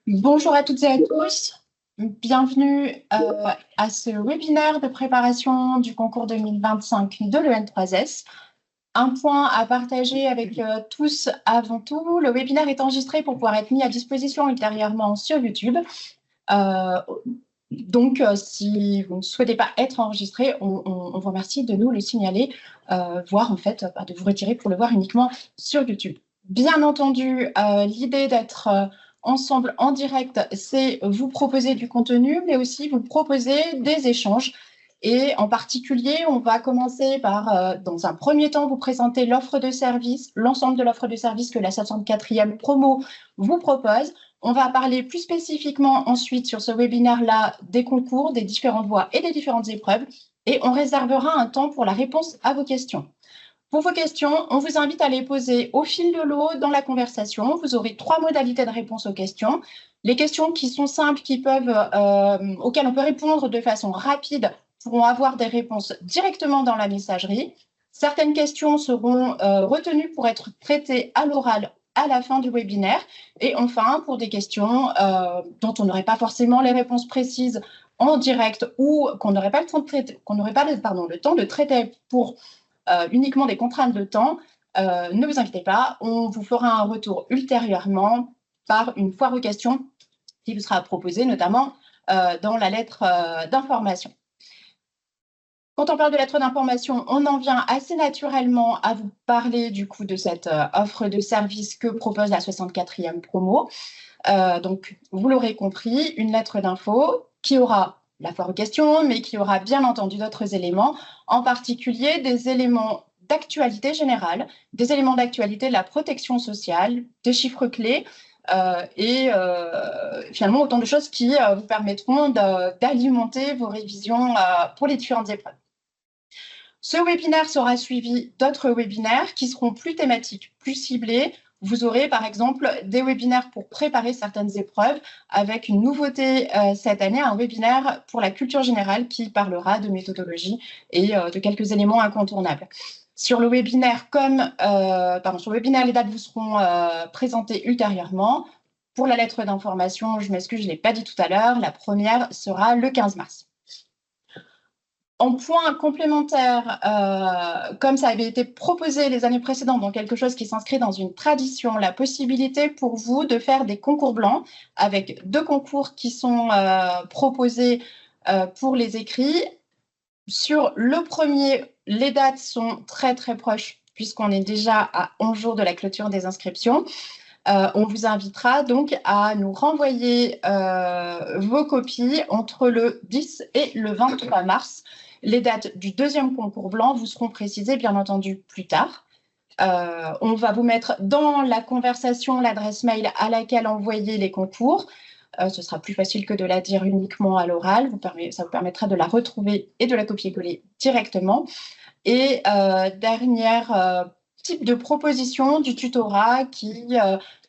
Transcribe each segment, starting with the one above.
Bonjour à toutes et à tous. Bienvenue à ce webinaire de préparation du concours 2025 de l'EN3S. Un point à partager avec tous avant tout, le webinaire est enregistré pour pouvoir être mis à disposition ultérieurement sur YouTube. Si vous ne souhaitez pas être enregistré, on vous remercie de nous le signaler, voire en fait de vous retirer pour le voir uniquement sur YouTube. Bien entendu, l'idée d'être ensemble en direct, c'est vous proposer du contenu, mais aussi vous proposer des échanges. Et en particulier, on va commencer par, dans un premier temps, vous présenter l'offre de service, l'ensemble de l'offre de service que la 64e promo vous propose. On va parler plus spécifiquement ensuite sur ce webinaire-là des concours, des différentes voies et des différentes épreuves. Et on réservera un temps pour la réponse à vos questions. Pour vos questions, on vous invite à les poser au fil de l'eau dans la conversation. Vous aurez 3 modalités de réponse aux questions. Les questions qui sont simples, auxquelles on peut répondre de façon rapide, pourront avoir des réponses directement dans la messagerie. Certaines questions seront retenues pour être traitées à l'oral à la fin du webinaire. Et enfin, pour des questions dont on n'aurait pas forcément les réponses précises en direct ou qu'on n'aurait pas le temps de traiter, le temps de traiter pour uniquement des contraintes de temps, ne vous inquiétez pas, on vous fera un retour ultérieurement par une foire aux questions qui vous sera proposée, notamment dans la lettre d'information. Quand on parle de lettre d'information, on en vient assez naturellement à vous parler du coup de cette offre de service que propose la 64e promo. Donc, vous l'aurez compris, une lettre d'info qui aura la foire aux questions, mais qui aura bien entendu d'autres éléments, en particulier des éléments d'actualité générale, des éléments d'actualité de la protection sociale, des chiffres clés, finalement autant de choses qui vous permettront d'alimenter vos révisions pour les différentes épreuves. Ce webinaire sera suivi d'autres webinaires qui seront plus thématiques, plus ciblés. Vous aurez par exemple des webinaires pour préparer certaines épreuves avec une nouveauté cette année, un webinaire pour la culture générale qui parlera de méthodologie et de quelques éléments incontournables. Sur le webinaire, les dates vous seront présentées ultérieurement. Pour la lettre d'information, je m'excuse, je ne l'ai pas dit tout à l'heure, la première sera le 15 mars. En point complémentaire, comme ça avait été proposé les années précédentes, donc quelque chose qui s'inscrit dans une tradition, la possibilité pour vous de faire des concours blancs avec 2 concours qui sont proposés pour les écrits. Sur le premier, les dates sont très très proches puisqu'on est déjà à 11 jours de la clôture des inscriptions. On vous invitera donc à nous renvoyer vos copies entre le 10 et le 23 mars. Les dates du deuxième concours blanc vous seront précisées, bien entendu, plus tard. On va vous mettre dans la conversation l'adresse mail à laquelle envoyer les concours. Ce sera plus facile que de la dire uniquement à l'oral. Ça vous permettra de la retrouver et de la copier-coller directement. Et dernière type de proposition du tutorat qui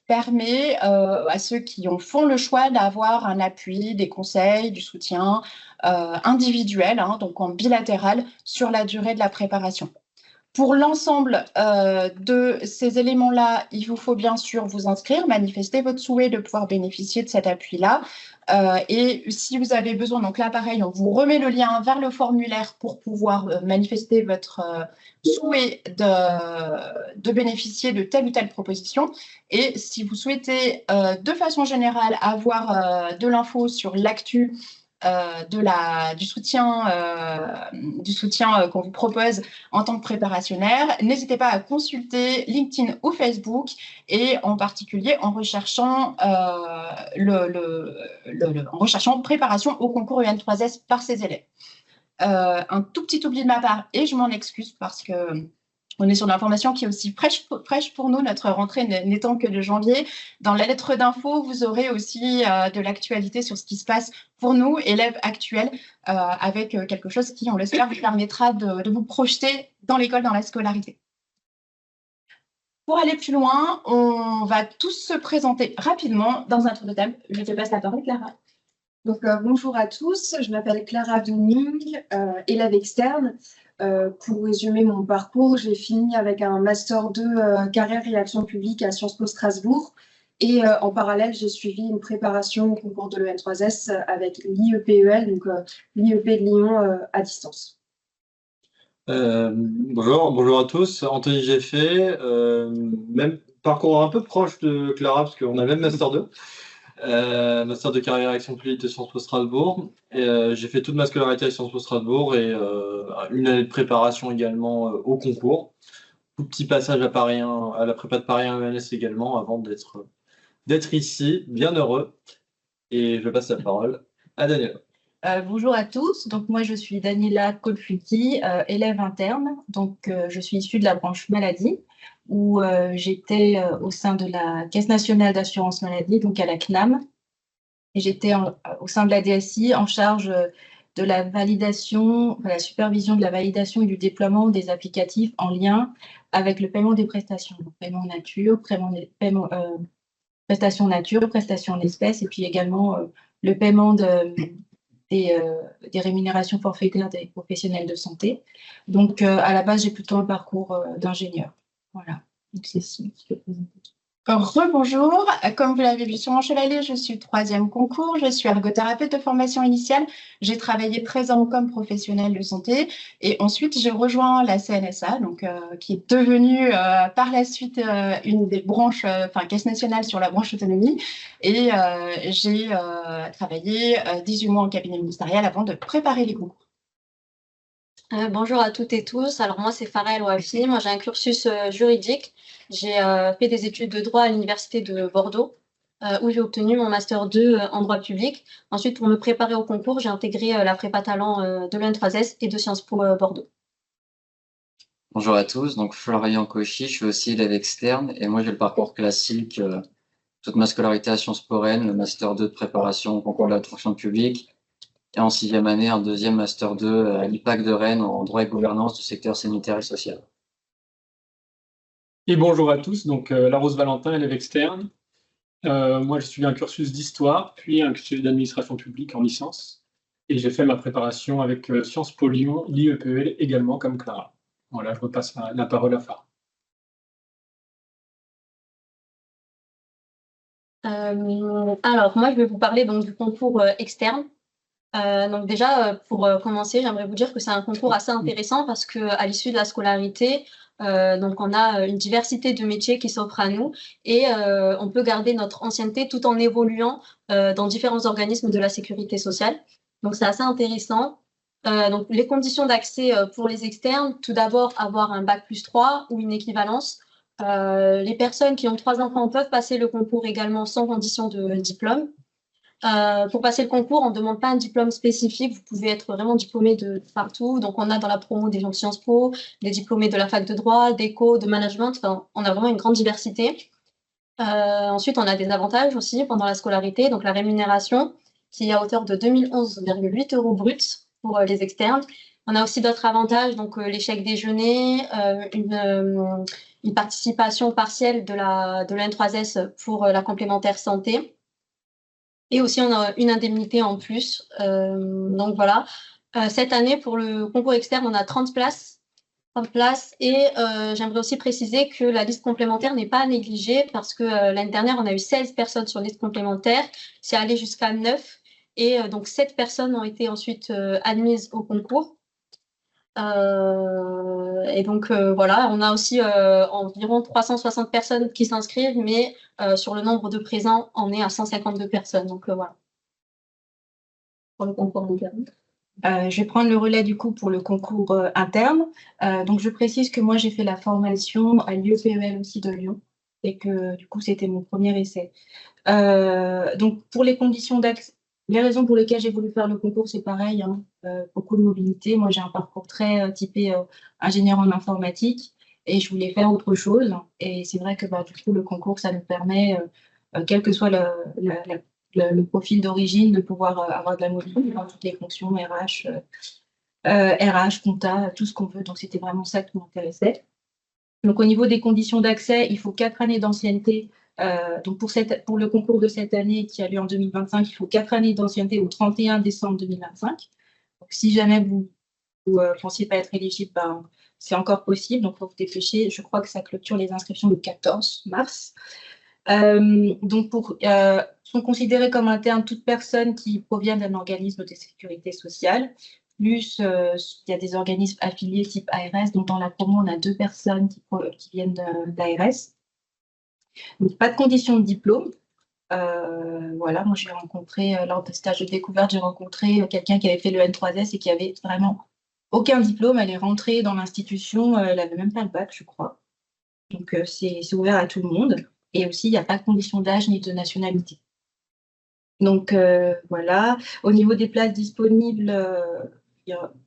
permet à ceux qui font le choix d'avoir un appui, des conseils, du soutien individuel, donc en bilatéral, sur la durée de la préparation. Pour l'ensemble de ces éléments-là, il vous faut bien sûr vous inscrire, manifester votre souhait de pouvoir bénéficier de cet appui-là. Et si vous avez besoin, donc là pareil, on vous remet le lien vers le formulaire pour pouvoir manifester votre souhait de bénéficier de telle ou telle proposition. Et si vous souhaitez de façon générale avoir de l'info sur l'actu du soutien qu'on vous propose en tant que préparationnaire, n'hésitez pas à consulter LinkedIn ou Facebook et en particulier en recherchant, en recherchant préparation au concours EN3S par ses élèves. Un tout petit oubli de ma part et je m'en excuse parce que on est sur de l'information qui est aussi fraîche pour nous, notre rentrée n'étant que de janvier. Dans la lettre d'info, vous aurez aussi de l'actualité sur ce qui se passe pour nous, élèves actuels, avec quelque chose qui, on l'espère, vous permettra de vous projeter dans l'école, dans la scolarité. Pour aller plus loin, on va tous se présenter rapidement dans un tour de table. Je te passe la parole, Clara. Donc, bonjour à tous, je m'appelle Clara Winning, élève externe. Pour résumer mon parcours, j'ai fini avec un Master 2 Carrière et Action publique à Sciences Po Strasbourg Et en parallèle, j'ai suivi une préparation au concours de l'EN3S avec l'IEPEL, donc l'IEP de Lyon à distance. Bonjour à tous. Anthony Geffé, même parcours un peu proche de Clara, parce qu'on a le même Master 2. Master de carrière action politique de Sciences Po Strasbourg. J'ai fait toute ma scolarité à Sciences Po Strasbourg et une année de préparation également au concours. Tout petit passage à Paris 1, à la prépa de Paris 1 ENS également, avant d'être ici, bien heureux. Et je passe la parole à Daniela. Bonjour à tous, donc moi je suis Daniela Colfuti, élève interne, donc je suis issue de la branche maladie où j'étais au sein de la Caisse nationale d'assurance maladie, donc à la CNAM, et j'étais au sein de la DSI en charge de la validation, la supervision de la validation et du déploiement des applicatifs en lien avec le paiement des prestations, donc paiement nature, prestations nature, prestations en espèces, et puis également le paiement des rémunérations forfaitaires des professionnels de santé. Donc, à la base, j'ai plutôt un parcours d'ingénieur. Voilà. Donc, c'est ce que je peux présenter. Rebonjour, comme vous l'avez vu sur mon chevalet, je suis 3e concours, je suis ergothérapeute de formation initiale. J'ai travaillé 13 ans comme professionnelle de santé et ensuite j'ai rejoint la CNSA, donc, qui est devenue par la suite une des branches, Caisse nationale sur la branche autonomie. Et j'ai travaillé 18 mois en cabinet ministériel avant de préparer les concours. Bonjour à toutes et tous. Alors moi, c'est Farah El Wafi. Moi, j'ai un cursus juridique. J'ai fait des études de droit à l'université de Bordeaux, où j'ai obtenu mon master 2 en droit public. Ensuite, pour me préparer au concours, j'ai intégré la prépa talent de l'EN3S et de Sciences Po Bordeaux. Bonjour à tous, donc Florian Cauchy, je suis aussi élève externe et moi j'ai le parcours classique, toute ma scolarité à Sciences Po Rennes, le master 2 de préparation au concours de la fonction publique et en 6e année un 2e master 2 à l'IPAC de Rennes en droit et gouvernance du secteur sanitaire et social. Et bonjour à tous, donc Larose Valentin, élève externe. Moi j'ai suivi un cursus d'histoire, puis un cursus d'administration publique en licence et j'ai fait ma préparation avec Sciences Po Lyon, l'IEPEL également comme Clara. Voilà, je repasse la parole à Farah. Alors, moi, je vais vous parler donc, du concours externe. Donc déjà, pour commencer, j'aimerais vous dire que c'est un concours assez intéressant parce qu'à l'issue de la scolarité, donc on a une diversité de métiers qui s'offrent à nous et on peut garder notre ancienneté tout en évoluant dans différents organismes de la sécurité sociale. Donc c'est assez intéressant. Donc les conditions d'accès pour les externes, tout d'abord avoir un bac+3 ou une équivalence. Les personnes qui ont 3 enfants peuvent passer le concours également sans condition de diplôme. Pour passer le concours, on ne demande pas un diplôme spécifique, vous pouvez être vraiment diplômé de partout. Donc on a dans la promo des gens de Sciences Po, des diplômés de la fac de droit, d'éco, de management, enfin, on a vraiment une grande diversité. Ensuite, on a des avantages aussi pendant la scolarité, donc la rémunération qui est à hauteur de 2011,8 € bruts pour les externes. On a aussi d'autres avantages, donc les chèques déjeuner, une participation partielle de l'N3S pour la complémentaire santé. Et aussi, on a une indemnité en plus. Donc voilà. Cette année, pour le concours externe, on a 30 places. Et j'aimerais aussi préciser que la liste complémentaire n'est pas à négliger parce que l'année dernière, on a eu 16 personnes sur liste complémentaire. C'est allé jusqu'à 9. Et donc, 7 personnes ont été ensuite admises au concours. Et donc, voilà, on a aussi environ 360 personnes qui s'inscrivent, mais sur le nombre de présents, on est à 152 personnes. Donc, voilà. Pour le concours interne. Je vais prendre le relais du coup pour le concours interne. Donc, je précise que moi, j'ai fait la formation à l'IEPEL aussi de Lyon et que du coup, c'était mon premier essai. Donc, pour les conditions d'accès, les raisons pour lesquelles j'ai voulu faire le concours, c'est pareil, hein, beaucoup de mobilité. Moi, j'ai un parcours très typé ingénieur en informatique et je voulais faire autre chose. Et c'est vrai que du coup, le concours, ça nous permet, quel que soit le profil d'origine, de pouvoir avoir de la mobilité dans toutes les fonctions RH, RH, compta, tout ce qu'on veut. Donc, c'était vraiment ça qui m'intéressait. Donc, au niveau des conditions d'accès, il faut 4 années d'ancienneté. Donc, pour le concours de cette année qui a lieu en 2025, il faut 4 années d'ancienneté au 31 décembre 2025. Donc, si jamais vous pensiez pas être éligible, c'est encore possible. Donc, il faut vous dépêcher. Je crois que ça clôture les inscriptions le 14 mars. Donc, sont considérées comme internes toutes personnes qui proviennent d'un organisme de sécurité sociale. Plus, il y a des organismes affiliés type ARS. Donc, dans la promo, on a 2 personnes qui viennent d'ARS. Donc, pas de condition de diplôme. Voilà, moi, j'ai rencontré, lors de stage de découverte, j'ai rencontré quelqu'un qui avait fait le N3S et qui avait vraiment aucun diplôme. Elle est rentrée dans l'institution, elle n'avait même pas le bac, je crois. Donc, c'est ouvert à tout le monde. Et aussi, il n'y a pas de condition d'âge ni de nationalité. Donc, voilà. Au niveau des places disponibles,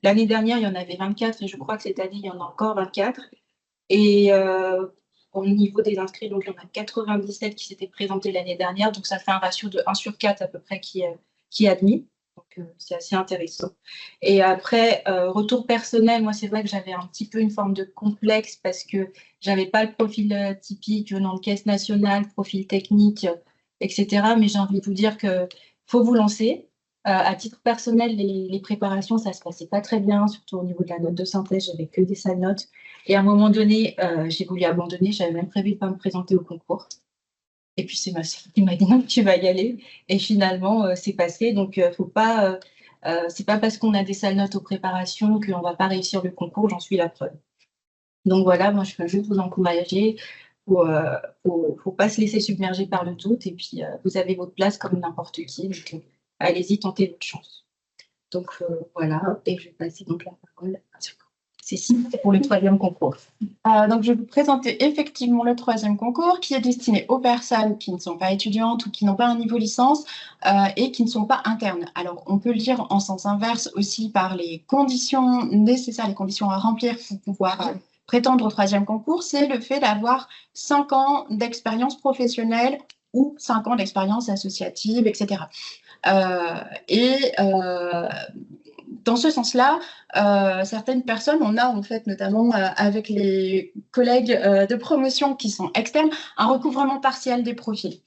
l'année dernière, il y en avait 24 et je crois que cette année, il y en a encore 24. Et au niveau des inscrits, donc il y en a 97 qui s'étaient présentés l'année dernière. Donc, ça fait un ratio de 1/4 à peu près qui est admis. Donc, c'est assez intéressant. Et après, retour personnel, moi, c'est vrai que j'avais un petit peu une forme de complexe parce que j'avais pas le profil typique venant de caisse nationale, profil technique, etc. Mais j'ai envie de vous dire que faut vous lancer. À titre personnel, les préparations, ça se passait pas très bien, surtout au niveau de la note de synthèse, j'avais que des sales notes. Et à un moment donné, j'ai voulu abandonner, j'avais même prévu de pas me présenter au concours. Et puis c'est ma sœur qui m'a dit non, tu vas y aller. Et finalement, c'est passé. Donc, faut pas, c'est pas parce qu'on a des sales notes aux préparations qu'on va pas réussir le concours, j'en suis la preuve. Donc voilà, moi je peux juste vous encourager. Faut pas se laisser submerger par le doute. Et puis vous avez votre place comme n'importe qui. Donc, allez-y, tentez votre chance. Donc voilà, et je vais passer donc la parole à Cécile pour le 3e concours. Donc, je vais vous présenter effectivement le 3e concours qui est destiné aux personnes qui ne sont pas étudiantes ou qui n'ont pas un niveau licence et qui ne sont pas internes. Alors, on peut le dire en sens inverse aussi par les conditions nécessaires, les conditions à remplir pour pouvoir prétendre au 3e concours, c'est le fait d'avoir 5 ans d'expérience professionnelle ou 5 ans d'expérience associative, etc. Dans ce sens-là, certaines personnes, on a en fait notamment avec les collègues de promotion qui sont externes, un recouvrement partiel des profils.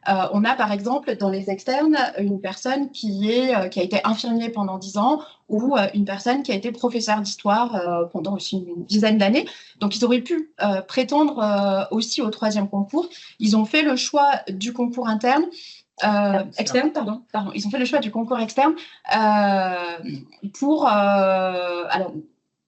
On a par exemple dans les externes une personne qui a été infirmier pendant 10 ans ou une personne qui a été professeur d'histoire pendant aussi une dizaine d'années. Donc ils auraient pu prétendre aussi au 3e concours. Ils ont fait le choix du concours interne. Externe, pardon. Ils ont fait le choix du concours externe pour alors,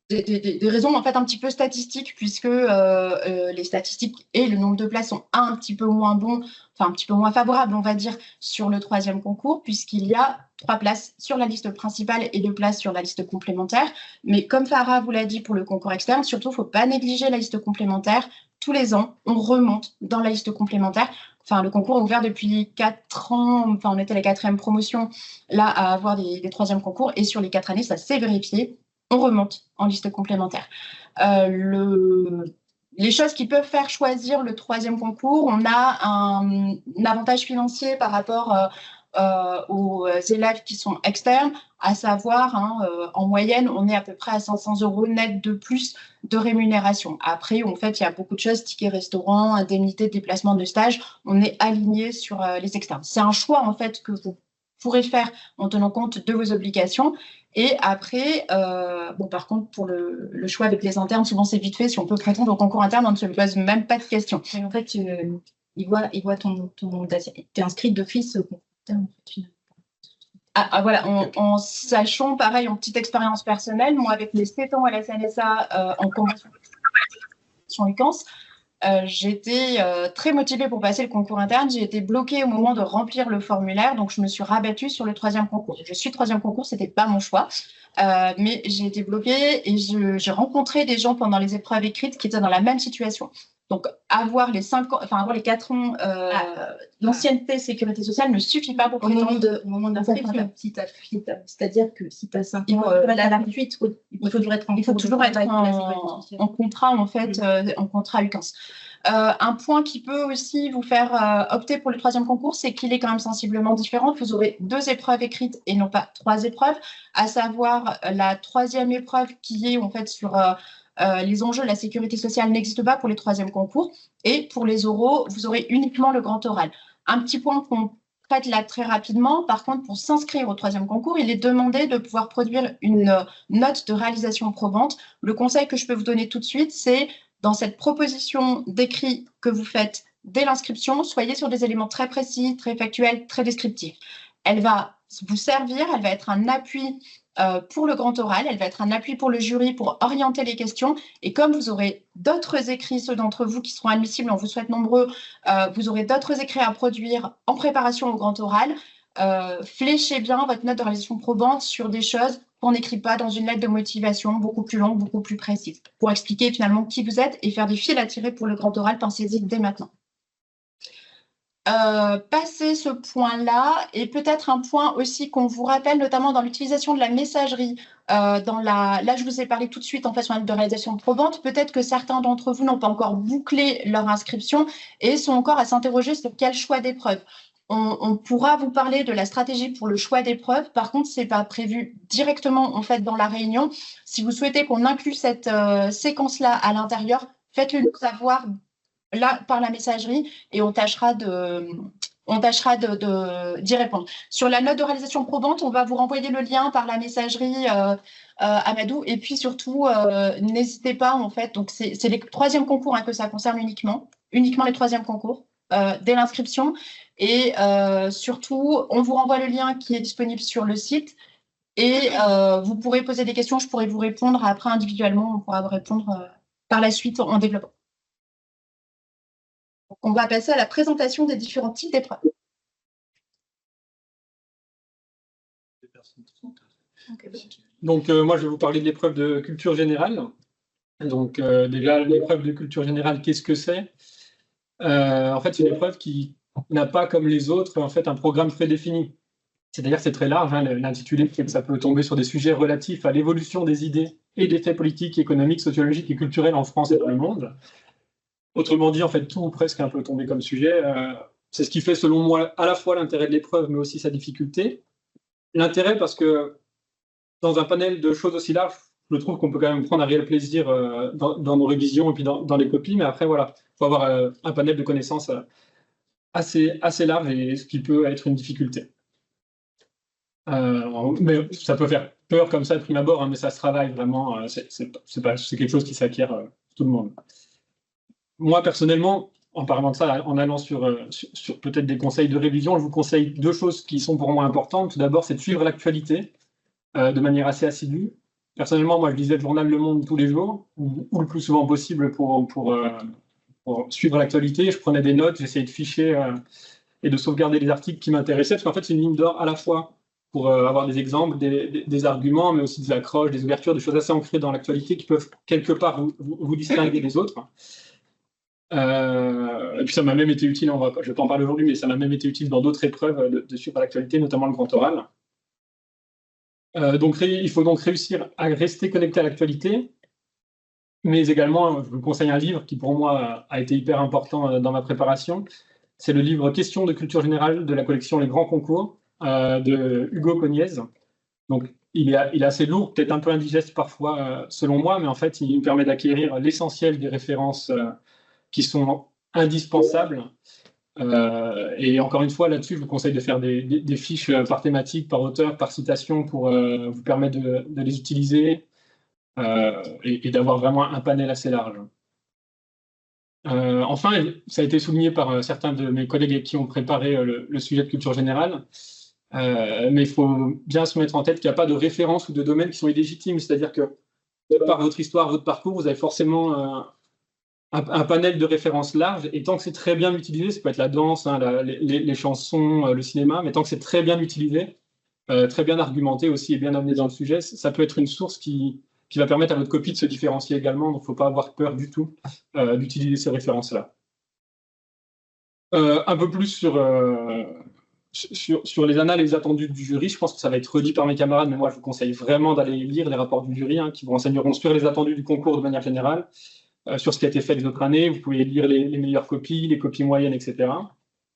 des raisons en fait un petit peu statistiques, puisque les statistiques et le nombre de places sont un petit peu moins bons, enfin un petit peu moins favorables, on va dire, sur le 3e concours, puisqu'il y a 3 places sur la liste principale et 2 places sur la liste complémentaire. Mais comme Farah vous l'a dit pour le concours externe, surtout, il ne faut pas négliger la liste complémentaire. Tous les ans, on remonte dans la liste complémentaire. Enfin, le concours est ouvert depuis 4 ans. Enfin, on était la 4e promotion là à avoir des 3e concours. Et sur les 4 années, ça s'est vérifié. On remonte en liste complémentaire. Les choses qui peuvent faire choisir le 3e concours, on a un avantage financier par rapport aux élèves qui sont externes, à savoir, en moyenne, on est à peu près à 500 € net de plus de rémunération. Après, en fait, il y a beaucoup de choses, tickets restaurant, indemnité de déplacement de stage, on est aligné sur les externes. C'est un choix, en fait, que vous pourrez faire en tenant compte de vos obligations. Et après, par contre, pour le choix avec les internes, souvent c'est vite fait. Si on peut prétendre au concours interne, on ne se pose même pas de questions. En fait, il voit ton t'es inscrite d'office au concours interne. Voilà, en sachant, pareil, en petite expérience personnelle, moi, avec mes 7 ans à la CNSA en convention UCANS, j'étais très motivée pour passer le concours interne. J'ai été bloquée au moment de remplir le formulaire, donc je me suis rabattue sur le 3e concours. Je suis 3e concours, ce n'était pas mon choix, mais j'ai été bloquée et j'ai rencontré des gens pendant les épreuves écrites qui étaient dans la même situation. Donc, avoir les 4 ans d'ancienneté sécurité sociale ne suffit pas pour prétendre au moment de l'inscription. C'est-à-dire que si tu as 5 ans, il faut toujours être en contrat, en fait, en contrat UCANS. Un point qui peut aussi vous faire opter pour le 3e concours, c'est qu'il est quand même sensiblement différent. Vous aurez 2 épreuves écrites et non pas 3 épreuves, à savoir la 3e épreuve qui est en fait sur les enjeux de la sécurité sociale n'existent pas pour les 3e concours. Et pour les oraux, vous aurez uniquement le grand oral. Un petit point qu'on traite là très rapidement, par contre, pour s'inscrire au 3e concours, il est demandé de pouvoir produire une note de réalisation probante. Le conseil que je peux vous donner tout de suite, c'est dans cette proposition d'écrit que vous faites dès l'inscription, soyez sur des éléments très précis, très factuels, très descriptifs. Elle va vous servir, elle va être un appui pour le grand oral, elle va être un appui pour le jury pour orienter les questions. Et comme vous aurez d'autres écrits, ceux d'entre vous qui seront admissibles, on vous souhaite nombreux, vous aurez d'autres écrits à produire en préparation au grand oral, fléchez bien votre note de réalisation probante sur des choses qu'on n'écrit pas dans une lettre de motivation beaucoup plus longue, beaucoup plus précise, pour expliquer finalement qui vous êtes et faire des fils à tirer pour le grand oral, pensez-y dès maintenant. Passer ce point-là, et peut-être un point aussi qu'on vous rappelle, notamment dans l'utilisation de la messagerie, là je vous ai parlé tout de suite en fait sur la de réalisation probante, peut-être que certains d'entre vous n'ont pas encore bouclé leur inscription et sont encore à s'interroger sur quel choix d'épreuve. On pourra vous parler de la stratégie pour le choix d'épreuve, par contre, ce n'est pas prévu directement en fait dans la réunion. Si vous souhaitez qu'on inclue cette séquence-là à l'intérieur, faites-le nous savoir là par la messagerie et on tâchera d'y répondre. Sur la note de réalisation probante, on va vous renvoyer le lien par la messagerie Amadou. Et puis surtout, n'hésitez pas, en fait, donc c'est les troisièmes concours que ça concerne uniquement les troisièmes concours dès l'inscription. Et surtout, on vous renvoie le lien qui est disponible sur le site. Et vous pourrez poser des questions, je pourrai vous répondre après individuellement, on pourra vous répondre par la suite en développant. On va passer à la présentation des différents types d'épreuves. Donc, moi, je vais vous parler de l'épreuve de culture générale. Donc, déjà, l'épreuve de culture générale, qu'est-ce que c'est? En fait, c'est une épreuve qui n'a pas, comme les autres, en fait, un programme prédéfini. C'est-à-dire que c'est très large, l'intitulé, ça peut tomber sur des sujets relatifs à l'évolution des idées et des faits politiques, économiques, sociologiques et culturels en France et dans le monde. Autrement dit, en fait, tout ou presque un peu tombé comme sujet. C'est ce qui fait, selon moi, à la fois l'intérêt de l'épreuve, mais aussi sa difficulté. L'intérêt, parce que dans un panel de choses aussi larges, je trouve qu'on peut quand même prendre un réel plaisir dans nos révisions et puis dans les copies. Mais après, voilà, il faut avoir un panel de connaissances assez large et ce qui peut être une difficulté. Mais ça peut faire peur comme ça de prime abord, mais ça se travaille vraiment. C'est quelque chose qui s'acquiert tout le monde. Moi, personnellement, en parlant de ça, en allant sur peut-être des conseils de révision, je vous conseille deux choses qui sont pour moi importantes. Tout d'abord, c'est de suivre l'actualité de manière assez assidue. Personnellement, moi, je lisais le journal Le Monde tous les jours, ou le plus souvent possible pour suivre l'actualité. Je prenais des notes, j'essayais de ficher et de sauvegarder les articles qui m'intéressaient, parce qu'en fait, c'est une ligne d'or à la fois pour avoir des exemples, des arguments, mais aussi des accroches, des ouvertures, des choses assez ancrées dans l'actualité qui peuvent quelque part vous distinguer des autres. Et puis ça m'a même été utile, je ne vais pas en parler aujourd'hui, mais ça m'a même été utile dans d'autres épreuves de suivre l'actualité, notamment le grand oral. Donc il faut donc réussir à rester connecté à l'actualité, mais également, je vous conseille un livre qui pour moi a été hyper important dans ma préparation. C'est le livre Questions de culture générale de la collection Les Grands Concours de Hugo Cogniez. Donc il est assez lourd, peut-être un peu indigeste parfois selon moi, mais en fait il nous permet d'acquérir l'essentiel des références qui sont indispensables. Et encore une fois, là-dessus, je vous conseille de faire des fiches par thématique, par auteur, par citation, pour vous permettre de les utiliser et d'avoir vraiment un panel assez large. Enfin, ça a été souligné par certains de mes collègues avec qui ont préparé le sujet de culture générale, mais il faut bien se mettre en tête qu'il n'y a pas de références ou de domaines qui sont illégitimes, c'est-à-dire que par votre histoire, votre parcours, vous avez forcément un panel de références larges, et tant que c'est très bien utilisé, ça peut être la danse, les chansons, le cinéma, mais tant que c'est très bien utilisé, très bien argumenté aussi et bien amené dans le sujet, ça peut être une source qui va permettre à votre copie de se différencier également, donc il ne faut pas avoir peur du tout d'utiliser ces références-là. Un peu plus sur les annales et les attendus du jury, je pense que ça va être redit par mes camarades, mais moi je vous conseille vraiment d'aller lire les rapports du jury qui vous renseigneront sur les attendus du concours de manière générale, sur ce qui a été fait les autres années. Vous pouvez lire les meilleures copies, les copies moyennes, etc.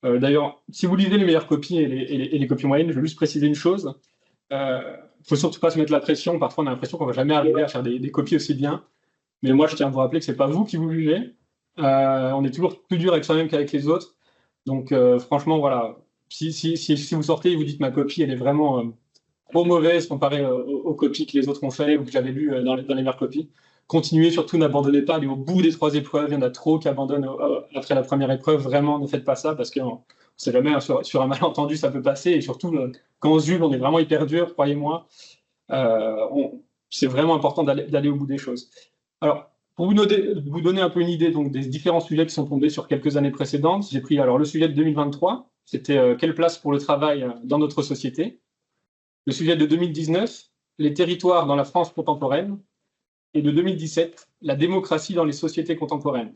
D'ailleurs, si vous lisez les meilleures copies et les copies moyennes, je veux juste préciser une chose. Il ne faut surtout pas se mettre la pression. Parfois, on a l'impression qu'on ne va jamais arriver à faire des copies aussi bien. Mais moi, je tiens à vous rappeler que ce n'est pas vous qui vous jugez. On est toujours plus dur avec soi-même qu'avec les autres. Donc, franchement, voilà. Si vous sortez et vous dites ma copie, elle est vraiment trop mauvaise comparée aux copies que les autres ont fait ou que j'avais lues dans les meilleures copies, continuez, surtout n'abandonnez pas, allez au bout des 3 épreuves. Il y en a trop qui abandonnent après la première épreuve. Vraiment, ne faites pas ça parce qu'on ne sait jamais, hein, sur un malentendu, ça peut passer. Et surtout, quand on se juge, on est vraiment hyper dur, croyez-moi. C'est vraiment important d'aller au bout des choses. Alors, pour vous donner un peu une idée donc, des différents sujets qui sont tombés sur quelques années précédentes, j'ai pris alors, le sujet de 2023, c'était quelle place pour le travail dans notre société. Le sujet de 2019, les territoires dans la France contemporaine. Et de 2017, la démocratie dans les sociétés contemporaines.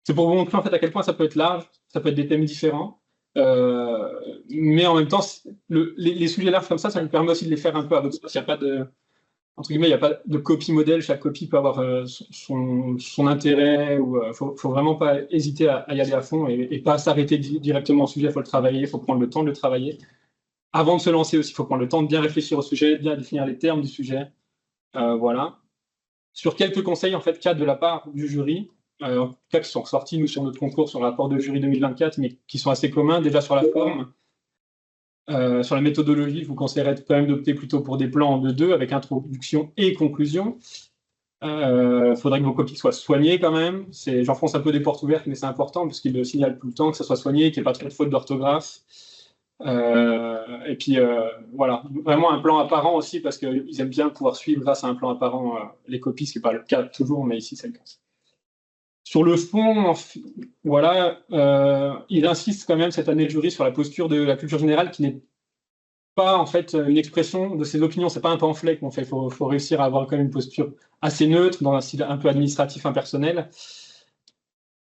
C'est pour vous montrer en fait à quel point ça peut être large, ça peut être des thèmes différents, mais en même temps, les sujets larges comme ça nous permet aussi de les faire un peu à votre sauce. Il n'y a pas de, entre guillemets, il n'y a pas de copie modèle. Chaque copie peut avoir son intérêt. Faut vraiment pas hésiter à y aller à fond et pas s'arrêter directement au sujet. Il faut le travailler, il faut prendre le temps de le travailler. Avant de se lancer aussi, il faut prendre le temps de bien réfléchir au sujet, de bien définir les termes du sujet. Voilà. Sur quelques conseils, en fait, cadres de la part du jury, en tout cas qui sont ressortis, nous, sur notre concours, sur le rapport de jury 2024, mais qui sont assez communs. Déjà sur la forme, sur la méthodologie, je vous conseillerais quand même d'opter plutôt pour des plans en 2-2 avec introduction et conclusion. Il faudrait que vos copies soient soignées quand même. J'enfonce un peu des portes ouvertes, mais c'est important parce qu'il le signale tout le temps, que ça soit soigné, qu'il n'y ait pas trop de fautes d'orthographe. Et puis voilà, vraiment un plan apparent aussi parce qu'ils aiment bien pouvoir suivre grâce à un plan apparent les copies, ce qui n'est pas le cas toujours, mais ici c'est le cas. Sur le fond, voilà, il insiste quand même cette année le jury sur la posture de la culture générale qui n'est pas en fait une expression de ses opinions, c'est pas un pamphlet qu'on fait, il faut réussir à avoir quand même une posture assez neutre dans un style un peu administratif, impersonnel.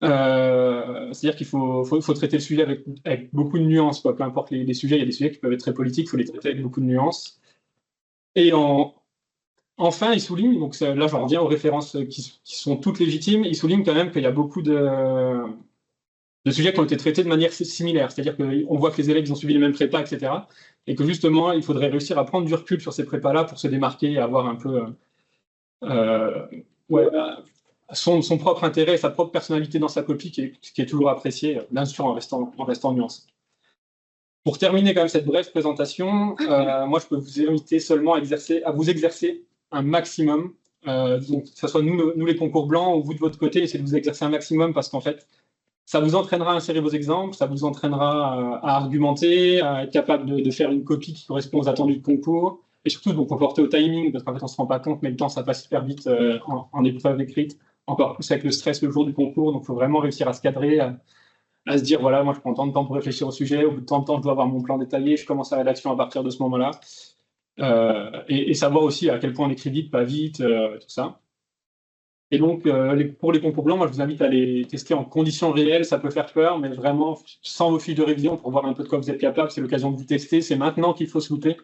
C'est-à-dire qu'il faut traiter le sujet avec beaucoup de nuances, quoi. Peu importe les sujets, il y a des sujets qui peuvent être très politiques, il faut les traiter avec beaucoup de nuances. Et enfin, il souligne, donc là j'en reviens aux références qui sont toutes légitimes, il souligne quand même qu'il y a beaucoup de sujets qui ont été traités de manière similaire, c'est-à-dire qu'on voit que les élèves ont suivi les mêmes prépas, etc. Et que justement, il faudrait réussir à prendre du recul sur ces prépas-là pour se démarquer et avoir un peu... son propre intérêt, sa propre personnalité dans sa copie, qui est toujours appréciée, bien sûr, en restant nuance. Pour terminer quand même cette brève présentation, moi je peux vous inviter seulement à vous exercer un maximum, donc que ce soit nous les concours blancs ou vous de votre côté, essayez de vous exercer un maximum parce qu'en fait, ça vous entraînera à insérer vos exemples, ça vous entraînera à argumenter, à être capable de faire une copie qui correspond aux attendus de concours, et surtout de vous comporter au timing, parce qu'en fait on ne se rend pas compte, mais le temps ça passe hyper vite en épreuve écrite, encore plus avec le stress le jour du concours, donc il faut vraiment réussir à se cadrer, à se dire, voilà, moi je prends tant de temps pour réfléchir au sujet, au bout de tant de temps je dois avoir mon plan détaillé, je commence la rédaction à partir de ce moment-là, et savoir aussi à quel point on écrit vite, pas vite, tout ça. Et donc, pour les concours blancs, moi je vous invite à les tester en conditions réelles, ça peut faire peur, mais vraiment sans vos fiches de révision pour voir un peu de quoi vous êtes capable, c'est l'occasion de vous tester, c'est maintenant qu'il faut se louper.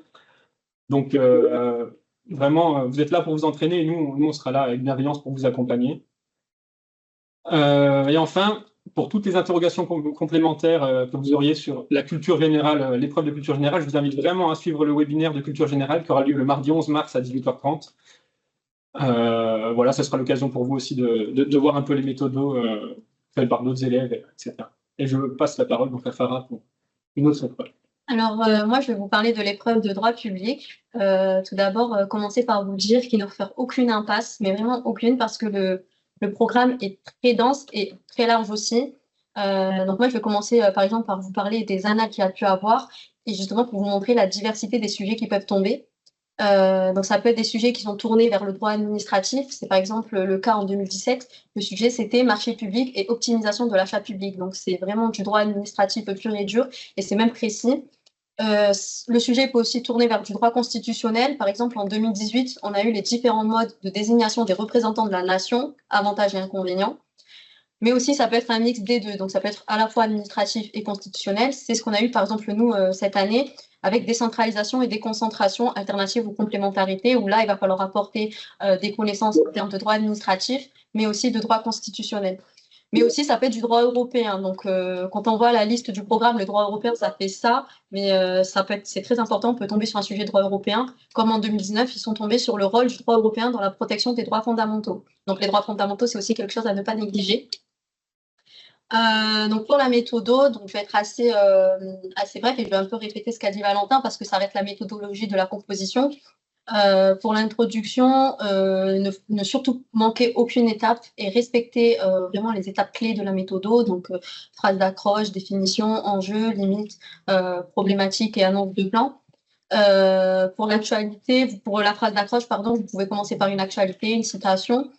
Donc, vraiment, vous êtes là pour vous entraîner, et nous on sera là avec bienveillance pour vous accompagner. Et enfin, pour toutes les interrogations complémentaires que vous auriez sur la culture générale, l'épreuve de culture générale, je vous invite vraiment à suivre le webinaire de culture générale qui aura lieu le mardi 11 mars à 18h30. Voilà, ce sera l'occasion pour vous aussi de voir un peu les méthodos faites par d'autres élèves, etc. Et je passe la parole donc à Farah pour une autre épreuve. Alors, moi, je vais vous parler de l'épreuve de droit public. Tout d'abord, commencer par vous dire qu'il ne faut faire aucune impasse, mais vraiment aucune, parce que le programme est très dense et très large aussi. Donc moi, je vais commencer par exemple par vous parler des annales qu'il y a pu avoir et justement pour vous montrer la diversité des sujets qui peuvent tomber. Donc ça peut être des sujets qui sont tournés vers le droit administratif. C'est par exemple le cas en 2017. Le sujet, c'était marché public et optimisation de l'achat public. Donc c'est vraiment du droit administratif pur et dur et c'est même précis. Le sujet peut aussi tourner vers du droit constitutionnel. Par exemple, en 2018, on a eu les différents modes de désignation des représentants de la nation, avantages et inconvénients. Mais aussi, ça peut être un mix des deux. Donc, ça peut être à la fois administratif et constitutionnel. C'est ce qu'on a eu, par exemple, nous, cette année, avec décentralisation et déconcentration, alternative ou complémentarité, où là, il va falloir apporter des connaissances en termes de droit administratif, mais aussi de droit constitutionnel. Mais aussi, ça peut être du droit européen. Donc, quand on voit la liste du programme, le droit européen, ça fait ça. Mais c'est très important. On peut tomber sur un sujet de droit européen. Comme en 2019, ils sont tombés sur le rôle du droit européen dans la protection des droits fondamentaux. Donc, les droits fondamentaux, c'est aussi quelque chose à ne pas négliger. Donc, pour la méthodo, donc, je vais être assez bref et je vais un peu répéter ce qu'a dit Valentin parce que ça reste la méthodologie de la composition. Pour l'introduction, ne surtout manquer aucune étape et respecter vraiment les étapes clés de la méthode, donc phrase d'accroche, définition, enjeu, limite, problématique et annonce de plan. Pour l'actualité, pour la phrase d'accroche, pardon, vous pouvez commencer par une actualité, une citation,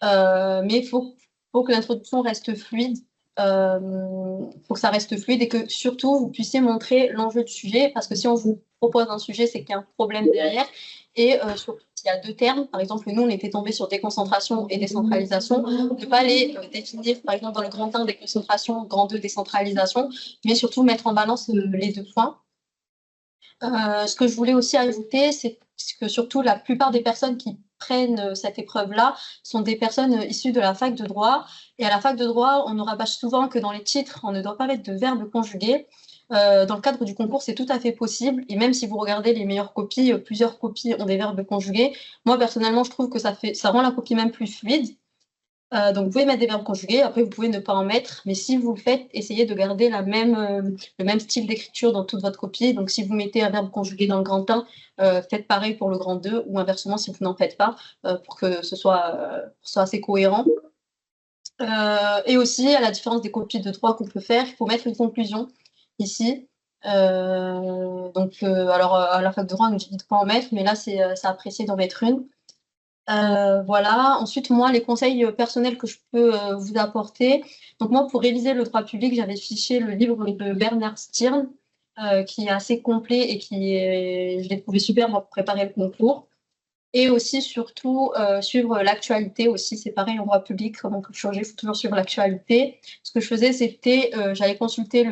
mais il faut que l'introduction reste fluide. Faut que ça reste fluide et que surtout vous puissiez montrer l'enjeu du sujet, parce que si on vous propose un sujet, c'est qu'il y a un problème derrière. Et surtout, il y a deux termes. Par exemple, nous, on était tombé sur déconcentration et décentralisation. Ne pas les définir, par exemple, dans le grand 1, déconcentration, grand 2, décentralisation, mais surtout mettre en balance les deux points. Ce que je voulais aussi ajouter, c'est que surtout la plupart des personnes qui prennent cette épreuve-là sont des personnes issues de la fac de droit. Et à la fac de droit, on nous rabâche souvent que dans les titres, on ne doit pas mettre de verbe conjugué. Dans le cadre du concours, c'est tout à fait possible. Et même si vous regardez les meilleures copies, plusieurs copies ont des verbes conjugués. Moi, personnellement, je trouve que ça rend la copie même plus fluide. Donc, vous pouvez mettre des verbes conjugués. Après, vous pouvez ne pas en mettre. Mais si vous le faites, essayez de garder le même style d'écriture dans toute votre copie. Donc, si vous mettez un verbe conjugué dans le grand 1, faites pareil pour le grand 2, ou inversement si vous n'en faites pas, pour que ce soit assez cohérent. Et aussi, à la différence des copies de droit qu'on peut faire, il faut mettre une conclusion ici. Alors, à la fac de droit, on nous dit de pas en mettre, mais là, c'est apprécié d'en mettre une. Voilà. Ensuite, moi, les conseils personnels que je peux vous apporter. Donc, moi, pour réviser le droit public, j'avais fiché le livre de Bernard Stirn, qui est assez complet et je l'ai trouvé super pour préparer le concours. Et aussi, surtout, suivre l'actualité aussi. C'est pareil en droit public, comment on peut changer, il faut toujours suivre l'actualité. Ce que je faisais, c'était, j'allais consulter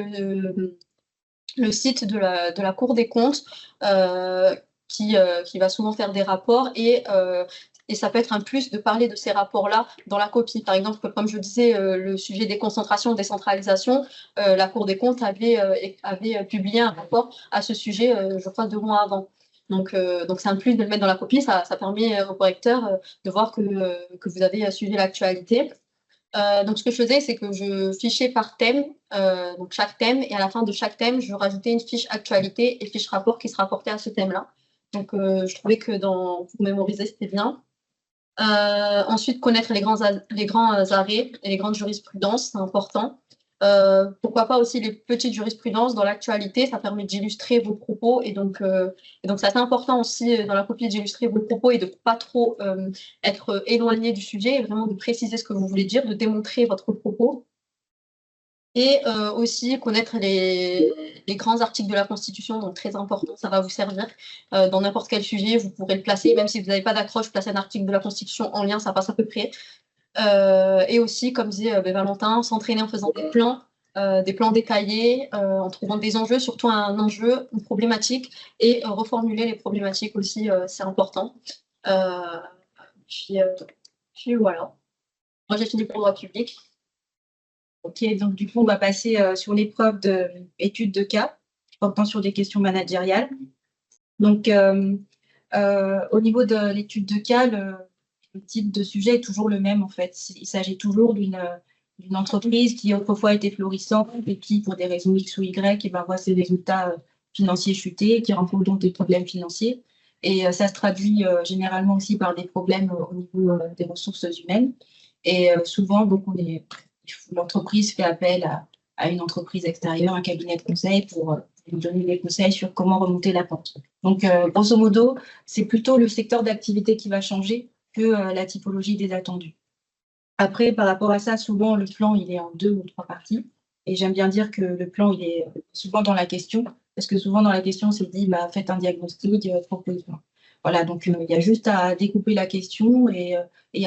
le site de la Cour des comptes, qui va souvent faire des rapports, et ça peut être un plus de parler de ces rapports-là dans la copie. Par exemple, comme je disais, le sujet des concentrations, décentralisation, la Cour des comptes avait publié un rapport à ce sujet, je crois, 2 mois avant. Donc c'est un plus de le mettre dans la copie, ça permet au correcteur de voir que vous avez suivi l'actualité. Donc, ce que je faisais, c'est que je fichais par thème, donc chaque thème, et à la fin de chaque thème, je rajoutais une fiche actualité et fiche rapport qui se rapportait à ce thème-là. Donc, je trouvais que pour mémoriser, c'était bien. Ensuite, connaître les grands arrêts et les grandes jurisprudences, c'est important. Pourquoi pas aussi les petites jurisprudences dans l'actualité, ça permet d'illustrer vos propos, et donc c'est assez important aussi dans la copie d'illustrer vos propos et de pas trop être éloigné du sujet, et vraiment de préciser ce que vous voulez dire, de démontrer votre propos. Et aussi connaître les grands articles de la Constitution, donc très important, ça va vous servir dans n'importe quel sujet, vous pourrez le placer, même si vous n'avez pas d'accroche, placer un article de la Constitution en lien, ça passe à peu près. Et aussi, comme disait Valentin, s'entraîner en faisant des plans détaillés, en trouvant des enjeux, surtout un enjeu, une problématique, et reformuler les problématiques aussi, c'est important. Puis voilà. Moi, j'ai fini pour le droit public. Ok, donc du coup, on va passer sur l'épreuve d'études de cas, portant sur des questions managériales. Donc, au niveau de l'étude de cas, le type de sujet est toujours le même, en fait. Il s'agit toujours d'une entreprise qui autrefois était florissante et qui, pour des raisons X ou Y, voit ses résultats financiers chuter, qui rencontre donc des problèmes financiers. Et ça se traduit généralement aussi par des problèmes au niveau des ressources humaines. Et souvent, donc, l'entreprise fait appel à une entreprise extérieure, un cabinet de conseil, pour lui donner des conseils sur comment remonter la pente. Donc, grosso modo, c'est plutôt le secteur d'activité qui va changer que la typologie des attendus. Après, par rapport à ça, souvent, le plan, il est en 2 ou 3 parties. Et j'aime bien dire que le plan, il est souvent dans la question, parce que souvent, dans la question, c'est dit, faites un diagnostic, proposez. Voilà, donc il y a juste à découper la question et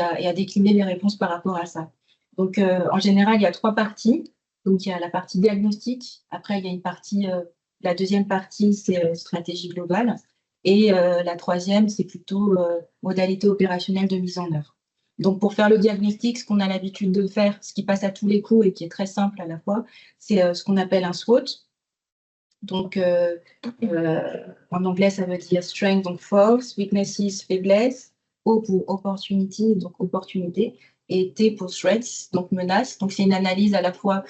à décliner les réponses par rapport à ça. Donc, en général, il y a 3 parties. Donc, il y a la partie diagnostic. Après, il y a une partie, la deuxième partie, c'est stratégie globale. Et la troisième, c'est plutôt modalité opérationnelle de mise en œuvre. Donc, pour faire le diagnostic, ce qu'on a l'habitude de faire, ce qui passe à tous les coups et qui est très simple à la fois, c'est ce qu'on appelle un SWOT. Donc, en anglais, ça veut dire strength, donc force, weaknesses, faiblesse, O pour opportunity, donc opportunité, et T pour threats, donc menace. Donc, c'est une analyse à la fois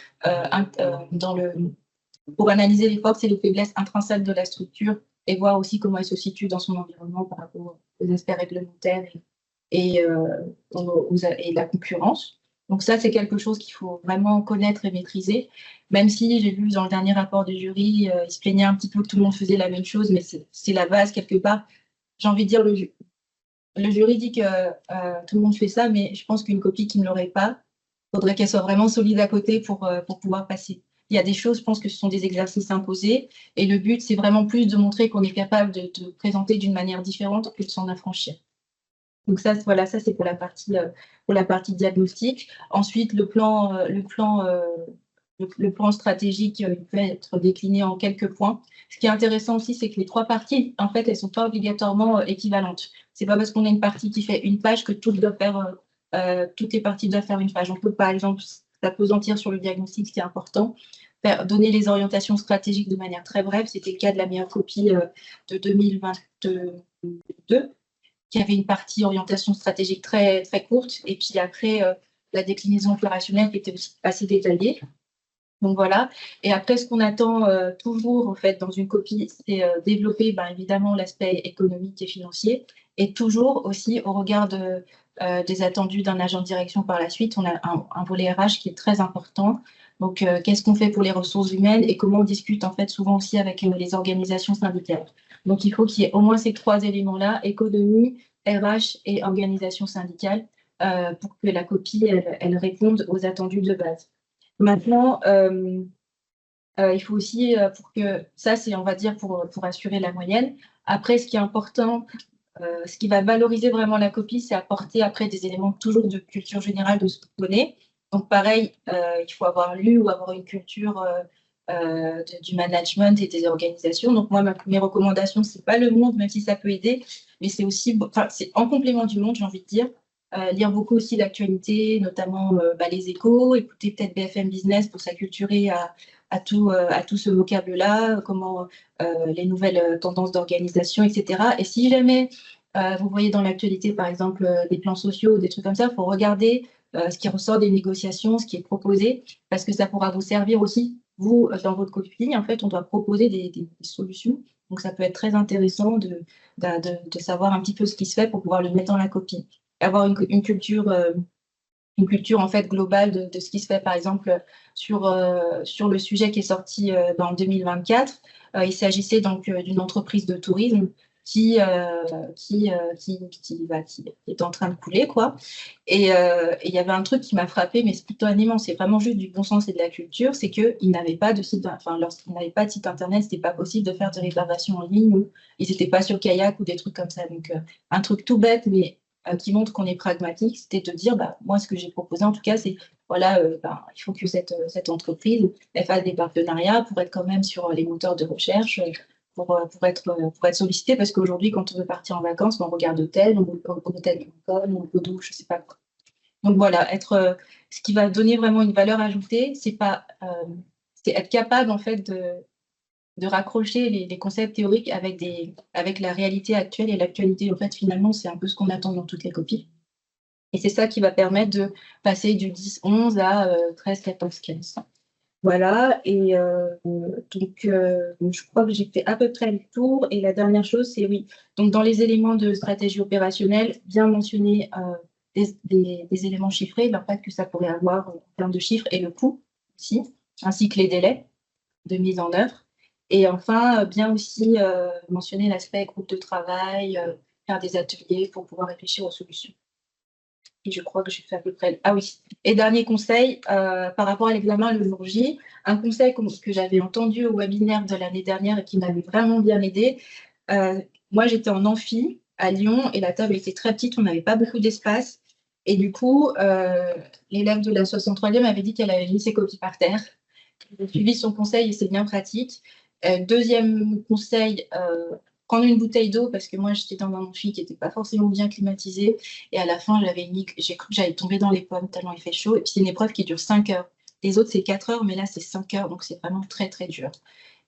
pour analyser les forces et les faiblesses intrinsèques de la structure et voir aussi comment elle se situe dans son environnement par rapport aux aspects réglementaires et la concurrence. Donc ça, c'est quelque chose qu'il faut vraiment connaître et maîtriser, même si j'ai vu dans le dernier rapport du jury, il se plaignait un petit peu que tout le monde faisait la même chose, mais c'est la base quelque part. J'ai envie de dire, le jury dit que tout le monde fait ça, mais je pense qu'une copie qui ne l'aurait pas, il faudrait qu'elle soit vraiment solide à côté pour pouvoir passer. Il y a des choses, je pense que ce sont des exercices imposés, et le but, c'est vraiment plus de montrer qu'on est capable de présenter d'une manière différente que de s'en affranchir. Donc ça, voilà, ça c'est pour la partie diagnostic. Ensuite, le plan stratégique, il peut être décliné en quelques points. Ce qui est intéressant aussi, c'est que les 3 parties, en fait, elles sont pas obligatoirement équivalentes. C'est pas parce qu'on a une partie qui fait une page que toutes les parties doivent faire une page. On peut, par exemple, s'appesantir sur le diagnostic, ce qui est important, donner les orientations stratégiques de manière très brève. C'était le cas de la meilleure copie de 2022, qui avait une partie orientation stratégique très, très courte, et puis après, la déclinaison opérationnelle qui était aussi assez détaillée. Donc voilà. Et après, ce qu'on attend toujours, en fait, dans une copie, c'est développer, évidemment, l'aspect économique et financier, et toujours aussi, au regard des attendus d'un agent de direction par la suite, on a un volet RH qui est très important. Donc, qu'est-ce qu'on fait pour les ressources humaines et comment on discute, en fait, souvent aussi avec les organisations syndicales. Donc, il faut qu'il y ait au moins ces 3 éléments-là, économie, RH et organisation syndicale, pour que la copie, elle réponde aux attendus de base. Maintenant, il faut aussi, pour que ça, c'est, on va dire, pour assurer la moyenne. Après, ce qui est important, ce qui va valoriser vraiment la copie, c'est apporter après des éléments toujours de culture générale de ce qu'on connaît. Donc, pareil, il faut avoir lu ou avoir une culture du management et des organisations. Donc, moi, mes recommandations, c'est pas le monde, même si ça peut aider, mais c'est aussi, c'est en complément du monde, j'ai envie de dire. Lire beaucoup aussi d'actualité, notamment les échos, écouter peut-être BFM Business pour s'acculturer à tout ce vocable-là, comment les nouvelles tendances d'organisation, etc. Et si jamais vous voyez dans l'actualité, par exemple, des plans sociaux ou des trucs comme ça, il faut regarder ce qui ressort des négociations, ce qui est proposé, parce que ça pourra vous servir aussi. Vous, dans votre copie, en fait, on doit proposer des solutions. Donc, ça peut être très intéressant de savoir un petit peu ce qui se fait pour pouvoir le mettre dans la copie. Avoir une culture en fait globale de ce qui se fait, par exemple, sur le sujet qui est sorti dans 2024. Il s'agissait donc d'une entreprise de tourisme qui est en train de couler, quoi. Et il y avait un truc qui m'a frappé, mais spontanément, c'est vraiment juste du bon sens et de la culture, c'est qu'ils n'avaient pas de site, lorsqu'ils n'avaient pas de site internet, c'était pas possible de faire des réservations en ligne, ou ils n'étaient pas sur Kayak ou des trucs comme ça. Donc, un truc tout bête, mais qui montre qu'on est pragmatique, c'était de dire, moi, ce que j'ai proposé, en tout cas, c'est, voilà, il faut que cette entreprise elle fasse des partenariats pour être quand même sur les moteurs de recherche, pour être sollicité, parce qu'aujourd'hui, quand on veut partir en vacances, on regarde hôtel, on hôtel.com, on douche, je sais pas quoi. Donc voilà, ce qui va donner vraiment une valeur ajoutée, c'est être capable, en fait, de raccrocher les concepts théoriques avec la réalité actuelle et l'actualité. En fait, finalement, c'est un peu ce qu'on attend dans toutes les copies. Et c'est ça qui va permettre de passer du 10-11 à 13-14-15. Voilà, et donc je crois que j'ai fait à peu près le tour. Et la dernière chose, c'est oui. Donc, dans les éléments de stratégie opérationnelle, bien mentionner des éléments chiffrés, l'impact que ça pourrait avoir en termes de chiffres et le coût aussi, ainsi que les délais de mise en œuvre. Et enfin, bien aussi mentionner l'aspect groupe de travail, faire des ateliers pour pouvoir réfléchir aux solutions. Et je crois que j'ai fait à peu près. Ah oui. Et dernier conseil, par rapport à l'examen le jour J, un conseil que j'avais entendu au webinaire de l'année dernière et qui m'avait vraiment bien aidé. Moi, j'étais en amphi à Lyon et la table était très petite, on n'avait pas beaucoup d'espace. Et du coup, l'élève de la 63e avait dit qu'elle avait mis ses copies par terre. J'ai suivi son conseil et c'est bien pratique. Deuxième conseil, prendre une bouteille d'eau parce que moi j'étais dans un amphi qui n'était pas forcément bien climatisé et à la fin j'ai cru que j'allais tomber dans les pommes tellement il fait chaud. Et puis c'est une épreuve qui dure 5 heures. Les autres c'est 4 heures mais là c'est 5 heures donc c'est vraiment très très dur.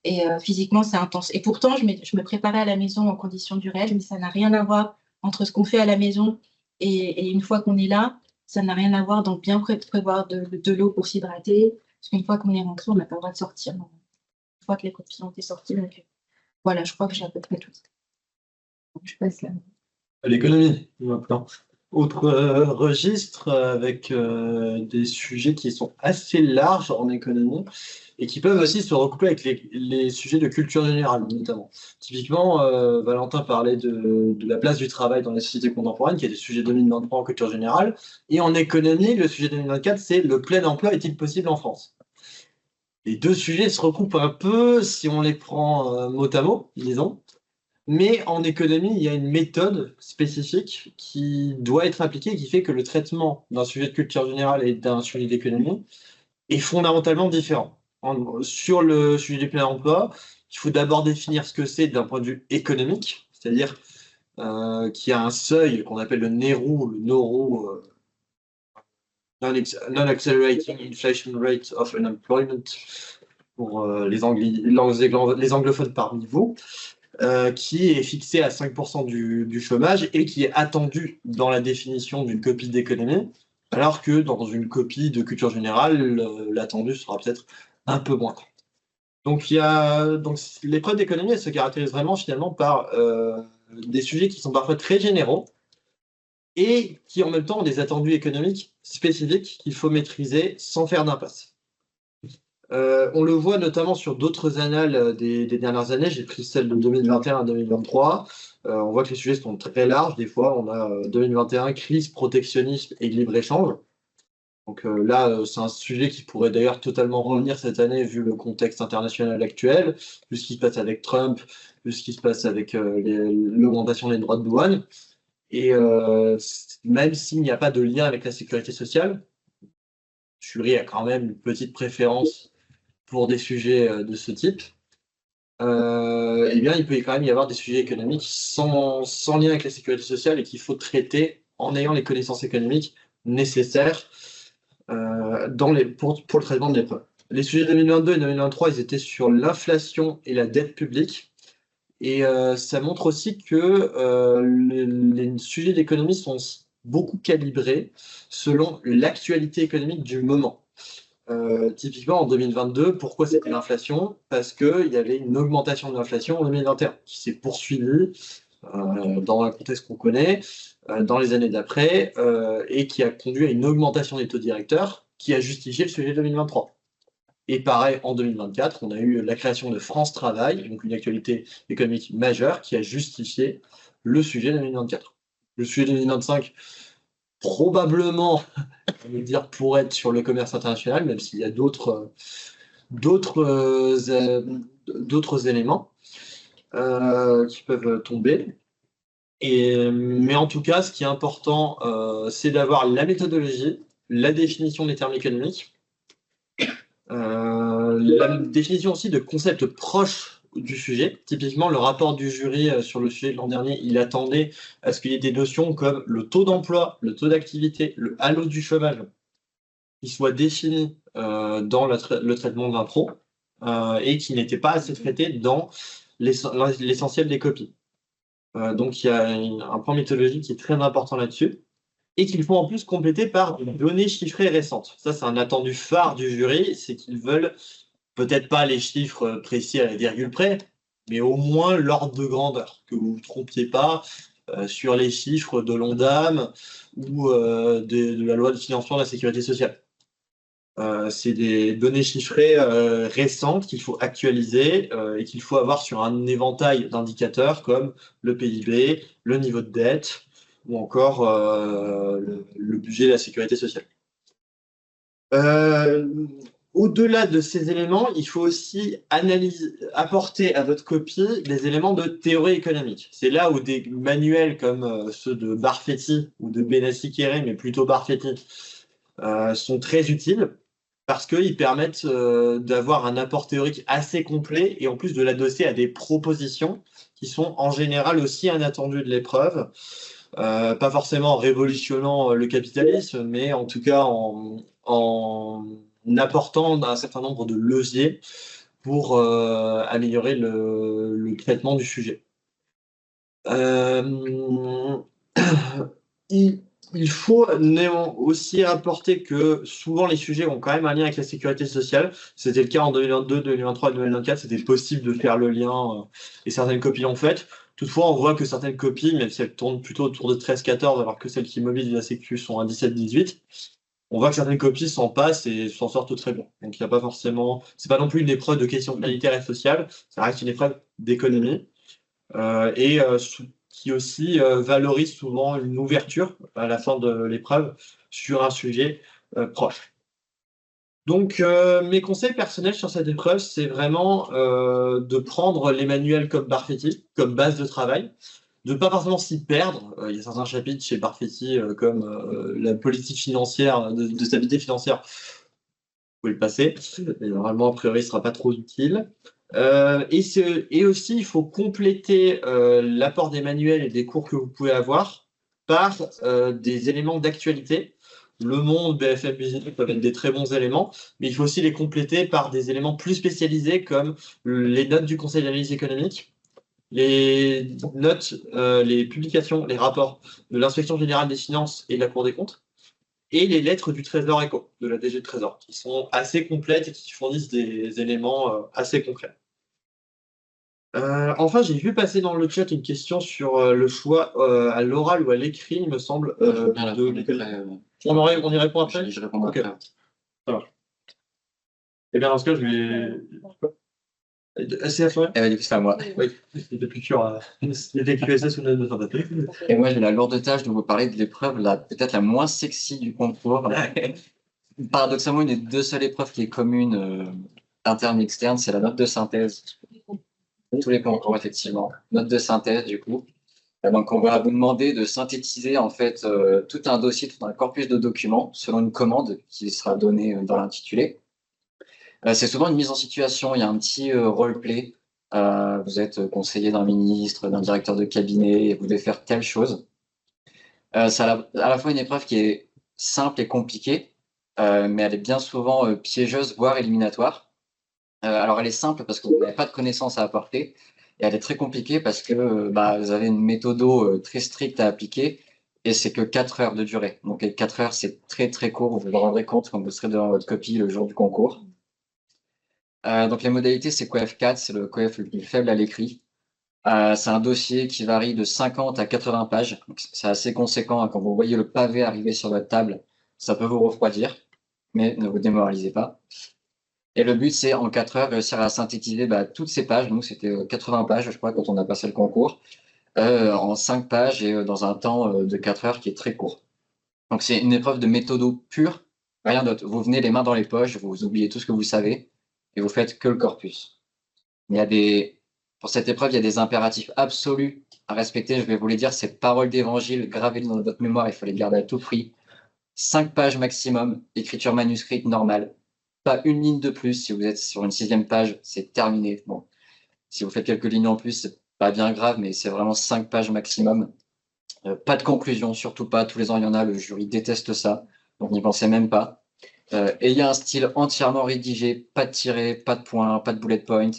Et physiquement c'est intense. Et pourtant je me préparais à la maison en conditions du réel mais ça n'a rien à voir entre ce qu'on fait à la maison et une fois qu'on est là, ça n'a rien à voir. Donc bien prévoir de l'eau pour s'hydrater parce qu'une fois qu'on est rentré on n'a pas le droit de sortir. Une fois que les copies ont été sorties, donc Voilà, je crois que j'ai à peu près tout. Donc, je passe là. L'économie, maintenant. Autre registre avec des sujets qui sont assez larges en économie et qui peuvent aussi se recouper avec les sujets de culture générale, notamment. Typiquement, Valentin parlait de la place du travail dans la société contemporaine, qui est le sujet 2023 en culture générale. Et en économie, le sujet 2024, c'est le plein emploi est-il possible en France? Les deux sujets se recoupent un peu si on les prend mot à mot, disons. Mais en économie, il y a une méthode spécifique qui doit être appliquée et qui fait que le traitement d'un sujet de culture générale et d'un sujet d'économie est fondamentalement différent. Sur le sujet du plein emploi, il faut d'abord définir ce que c'est d'un point de vue économique, c'est-à-dire qu'il y a un seuil qu'on appelle le NERU, le NORU, Non-Accelerating Inflation Rate of Unemployment, pour les anglophones parmi vous. Qui est fixé à 5% du chômage et qui est attendu dans la définition d'une copie d'économie, alors que dans une copie de culture générale, l'attendu sera peut-être un peu moins. Donc, l'épreuve d'économie, elle se caractérise vraiment finalement par des sujets qui sont parfois très généraux et qui en même temps ont des attendus économiques spécifiques qu'il faut maîtriser sans faire d'impasse. On le voit notamment sur d'autres annales des dernières années. J'ai pris celle de 2021 à 2023. On voit que les sujets sont très larges. Des fois, on a 2021, crise, protectionnisme et libre-échange. Donc là, c'est un sujet qui pourrait d'ailleurs totalement revenir cette année vu le contexte international actuel, vu ce qui se passe avec Trump, vu ce qui se passe avec l'augmentation des droits de douane. Et même s'il n'y a pas de lien avec la sécurité sociale, le jury a quand même une petite préférence pour des sujets de ce type, eh bien, il peut quand même y avoir des sujets économiques sans lien avec la sécurité sociale et qu'il faut traiter en ayant les connaissances économiques nécessaires pour le traitement de l'épreuve. Les sujets 2022 et 2023, ils étaient sur l'inflation et la dette publique. Et ça montre aussi que les sujets d'économie sont beaucoup calibrés selon l'actualité économique du moment. Typiquement en 2022, pourquoi c'était l'inflation? Parce qu'il y avait une augmentation de l'inflation en 2021 qui s'est poursuivie dans un contexte qu'on connaît dans les années d'après et qui a conduit à une augmentation des taux directeurs qui a justifié le sujet 2023. Et pareil, en 2024, on a eu la création de France Travail, donc une actualité économique majeure qui a justifié le sujet 2024. Le sujet 2025, probablement, on va dire, pour être sur le commerce international, même s'il y a d'autres éléments qui peuvent tomber. Mais en tout cas, ce qui est important, c'est d'avoir la méthodologie, la définition des termes économiques, la définition aussi de concepts proches du sujet. Typiquement, le rapport du jury sur le sujet de l'an dernier, il attendait à ce qu'il y ait des notions comme le taux d'emploi, le taux d'activité, le halo du chômage, qui soient définis dans le traitement d'un pro et qui n'étaient pas assez traités dans l'essentiel des copies. Donc, il y a un point méthodologique qui est très important là-dessus et qu'il faut en plus compléter par des données chiffrées récentes. Ça, c'est un attendu phare du jury, c'est qu'ils veulent peut-être pas les chiffres précis à la virgule près, mais au moins l'ordre de grandeur, que vous ne vous trompiez pas sur les chiffres de l'ONDAM ou de la loi de financement de la sécurité sociale. C'est des données chiffrées récentes qu'il faut actualiser et qu'il faut avoir sur un éventail d'indicateurs comme le PIB, le niveau de dette ou encore le budget de la sécurité sociale. Au-delà de ces éléments, il faut aussi apporter à votre copie des éléments de théorie économique. C'est là où des manuels comme ceux de Barfetti ou de Benassi-Kéré, mais plutôt Barfetti, sont très utiles parce qu'ils permettent d'avoir un apport théorique assez complet et en plus de l'adosser à des propositions qui sont en général aussi un attendu de l'épreuve. Pas forcément en révolutionnant le capitalisme, mais en tout cas en apportant un certain nombre de leviers pour améliorer le traitement du sujet. Il faut néanmoins aussi rapporter que souvent les sujets ont quand même un lien avec la sécurité sociale. C'était le cas en 2022, 2023 et 2024. C'était possible de faire le lien et certaines copies l'ont fait. Toutefois, on voit que certaines copies, même si elles tournent plutôt autour de 13-14, alors que celles qui mobilisent la sécu sont à 17-18, on voit que certaines copies s'en passent et s'en sortent très bien. Donc il n'y a pas forcément. C'est pas non plus une épreuve de questions sanitaires et sociales, ça reste une épreuve d'économie. Qui aussi valorise souvent une ouverture à la fin de l'épreuve sur un sujet proche. Donc, mes conseils personnels sur cette épreuve, c'est vraiment de prendre les manuels comme Barfetti, comme base de travail, de ne pas forcément s'y perdre. Il y a certains chapitres chez Barfetti, comme la politique financière, de stabilité financière, vous pouvez le passer. Et normalement, a priori, ce ne sera pas trop utile. Et aussi, il faut compléter l'apport des manuels et des cours que vous pouvez avoir par des éléments d'actualité. Le Monde, BFM Business peuvent être des très bons éléments, mais il faut aussi les compléter par des éléments plus spécialisés comme les notes du Conseil d'analyse économique, les notes, les publications, les rapports de l'Inspection générale des finances et de la Cour des comptes, et les lettres du Trésor Éco, de la DG de Trésor, qui sont assez complètes et qui fournissent des éléments assez concrets. Enfin, j'ai vu passer dans le chat une question sur le choix à l'oral ou à l'écrit, il me semble. On y répond après. Je réponds après. Ça marche. Eh bien, dans ce cas, je vais. C'est à toi? Du coup, c'est à moi. Oui, c'était plus sûr. C'était QSS ou notre. Et moi, j'ai la lourde tâche de vous parler de l'épreuve peut-être la moins sexy du concours. Paradoxalement, une des deux seules épreuves qui est commune interne et externe, c'est la note de synthèse. Tous les concours, effectivement. Note de synthèse, du coup. Donc, on va vous demander de synthétiser en fait tout un dossier, tout un corpus de documents selon une commande qui sera donnée dans l'intitulé. C'est souvent une mise en situation, il y a un petit roleplay. Vous êtes conseiller d'un ministre, d'un directeur de cabinet, et vous devez faire telle chose. C'est à la fois une épreuve qui est simple et compliquée, mais elle est bien souvent piégeuse, voire éliminatoire. Alors, elle est simple parce que vous n'avez pas de connaissances à apporter, et elle est très compliquée parce que vous avez une méthode très stricte à appliquer, et c'est que 4 heures de durée. Donc, 4 heures, c'est très très court, vous vous rendrez compte quand vous serez devant votre copie le jour du concours. Donc, les modalités, c'est COEF 4, c'est le COEF le plus faible à l'écrit. C'est un dossier qui varie de 50 à 80 pages. C'est assez conséquent, hein. Quand vous voyez le pavé arriver sur votre table, ça peut vous refroidir, mais ne vous démoralisez pas. Et le but, c'est en 4 heures réussir à synthétiser toutes ces pages. Nous, c'était 80 pages, je crois, quand on a passé le concours, en 5 pages et dans un temps de 4 heures qui est très court. Donc, c'est une épreuve de méthodo pure, rien d'autre. Vous venez les mains dans les poches, vous oubliez tout ce que vous savez et vous faites que le corpus. Pour cette épreuve, il y a des impératifs absolus à respecter. Je vais vous les dire, ces paroles d'évangile gravées dans votre mémoire, il faut les garder à tout prix. 5 pages maximum, écriture manuscrite normale. Pas une ligne de plus. Si vous êtes sur une 6e page, c'est terminé. Bon, si vous faites quelques lignes en plus, c'est pas bien grave, mais c'est vraiment 5 pages maximum. Pas de conclusion, surtout pas. Tous les ans, il y en a. Le jury déteste ça, donc n'y pensez même pas. Et il y a un style entièrement rédigé, pas de tiré, pas de points, pas de bullet point.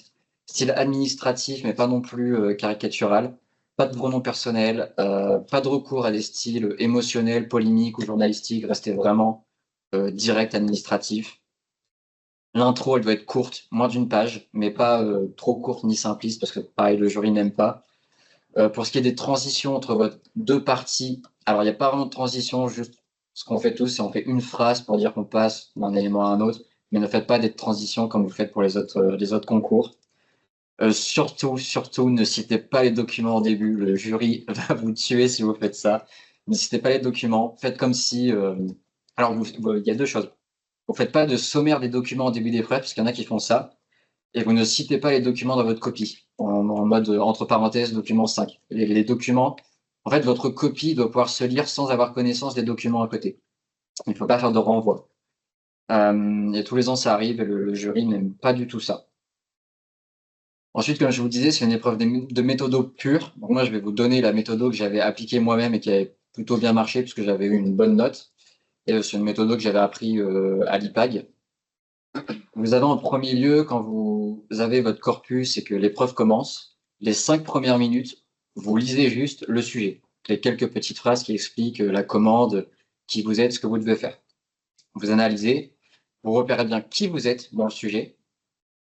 Style administratif, mais pas non plus caricatural. Pas de pronom personnel, pas de recours à des styles émotionnels, polémiques ou journalistiques. Restez vraiment direct administratif. L'intro, elle doit être courte, moins d'une page, mais pas trop courte ni simpliste, parce que pareil, le jury n'aime pas. Pour ce qui est des transitions entre vos deux parties, alors il n'y a pas vraiment de transition, juste ce qu'on fait tous, c'est on fait une phrase pour dire qu'on passe d'un élément à un autre, mais ne faites pas des transitions comme vous faites pour les autres concours. Surtout, ne citez pas les documents au début, le jury va vous tuer si vous faites ça. Ne citez pas les documents, faites comme si... Alors, il y a deux choses. Vous ne faites pas de sommaire des documents au début des prêts, parce qu'il y en a qui font ça, et vous ne citez pas les documents dans votre copie, en mode entre parenthèses, document 5. Les documents, en fait, votre copie doit pouvoir se lire sans avoir connaissance des documents à côté. Il ne faut pas faire de renvoi. Et tous les ans, ça arrive, et le jury n'aime pas du tout ça. Ensuite, comme je vous disais, c'est une épreuve de méthodo pure. Donc moi, je vais vous donner la méthodo que j'avais appliquée moi-même et qui avait plutôt bien marché, puisque j'avais eu une bonne note. Et c'est une méthode que j'avais appris à l'IPAG. Vous avez en premier lieu, quand vous avez votre corpus et que l'épreuve commence, les 5 premières minutes, vous lisez juste le sujet. les quelques petites phrases qui expliquent la commande, qui vous êtes, ce que vous devez faire. Vous analysez, vous repérez bien qui vous êtes dans le sujet,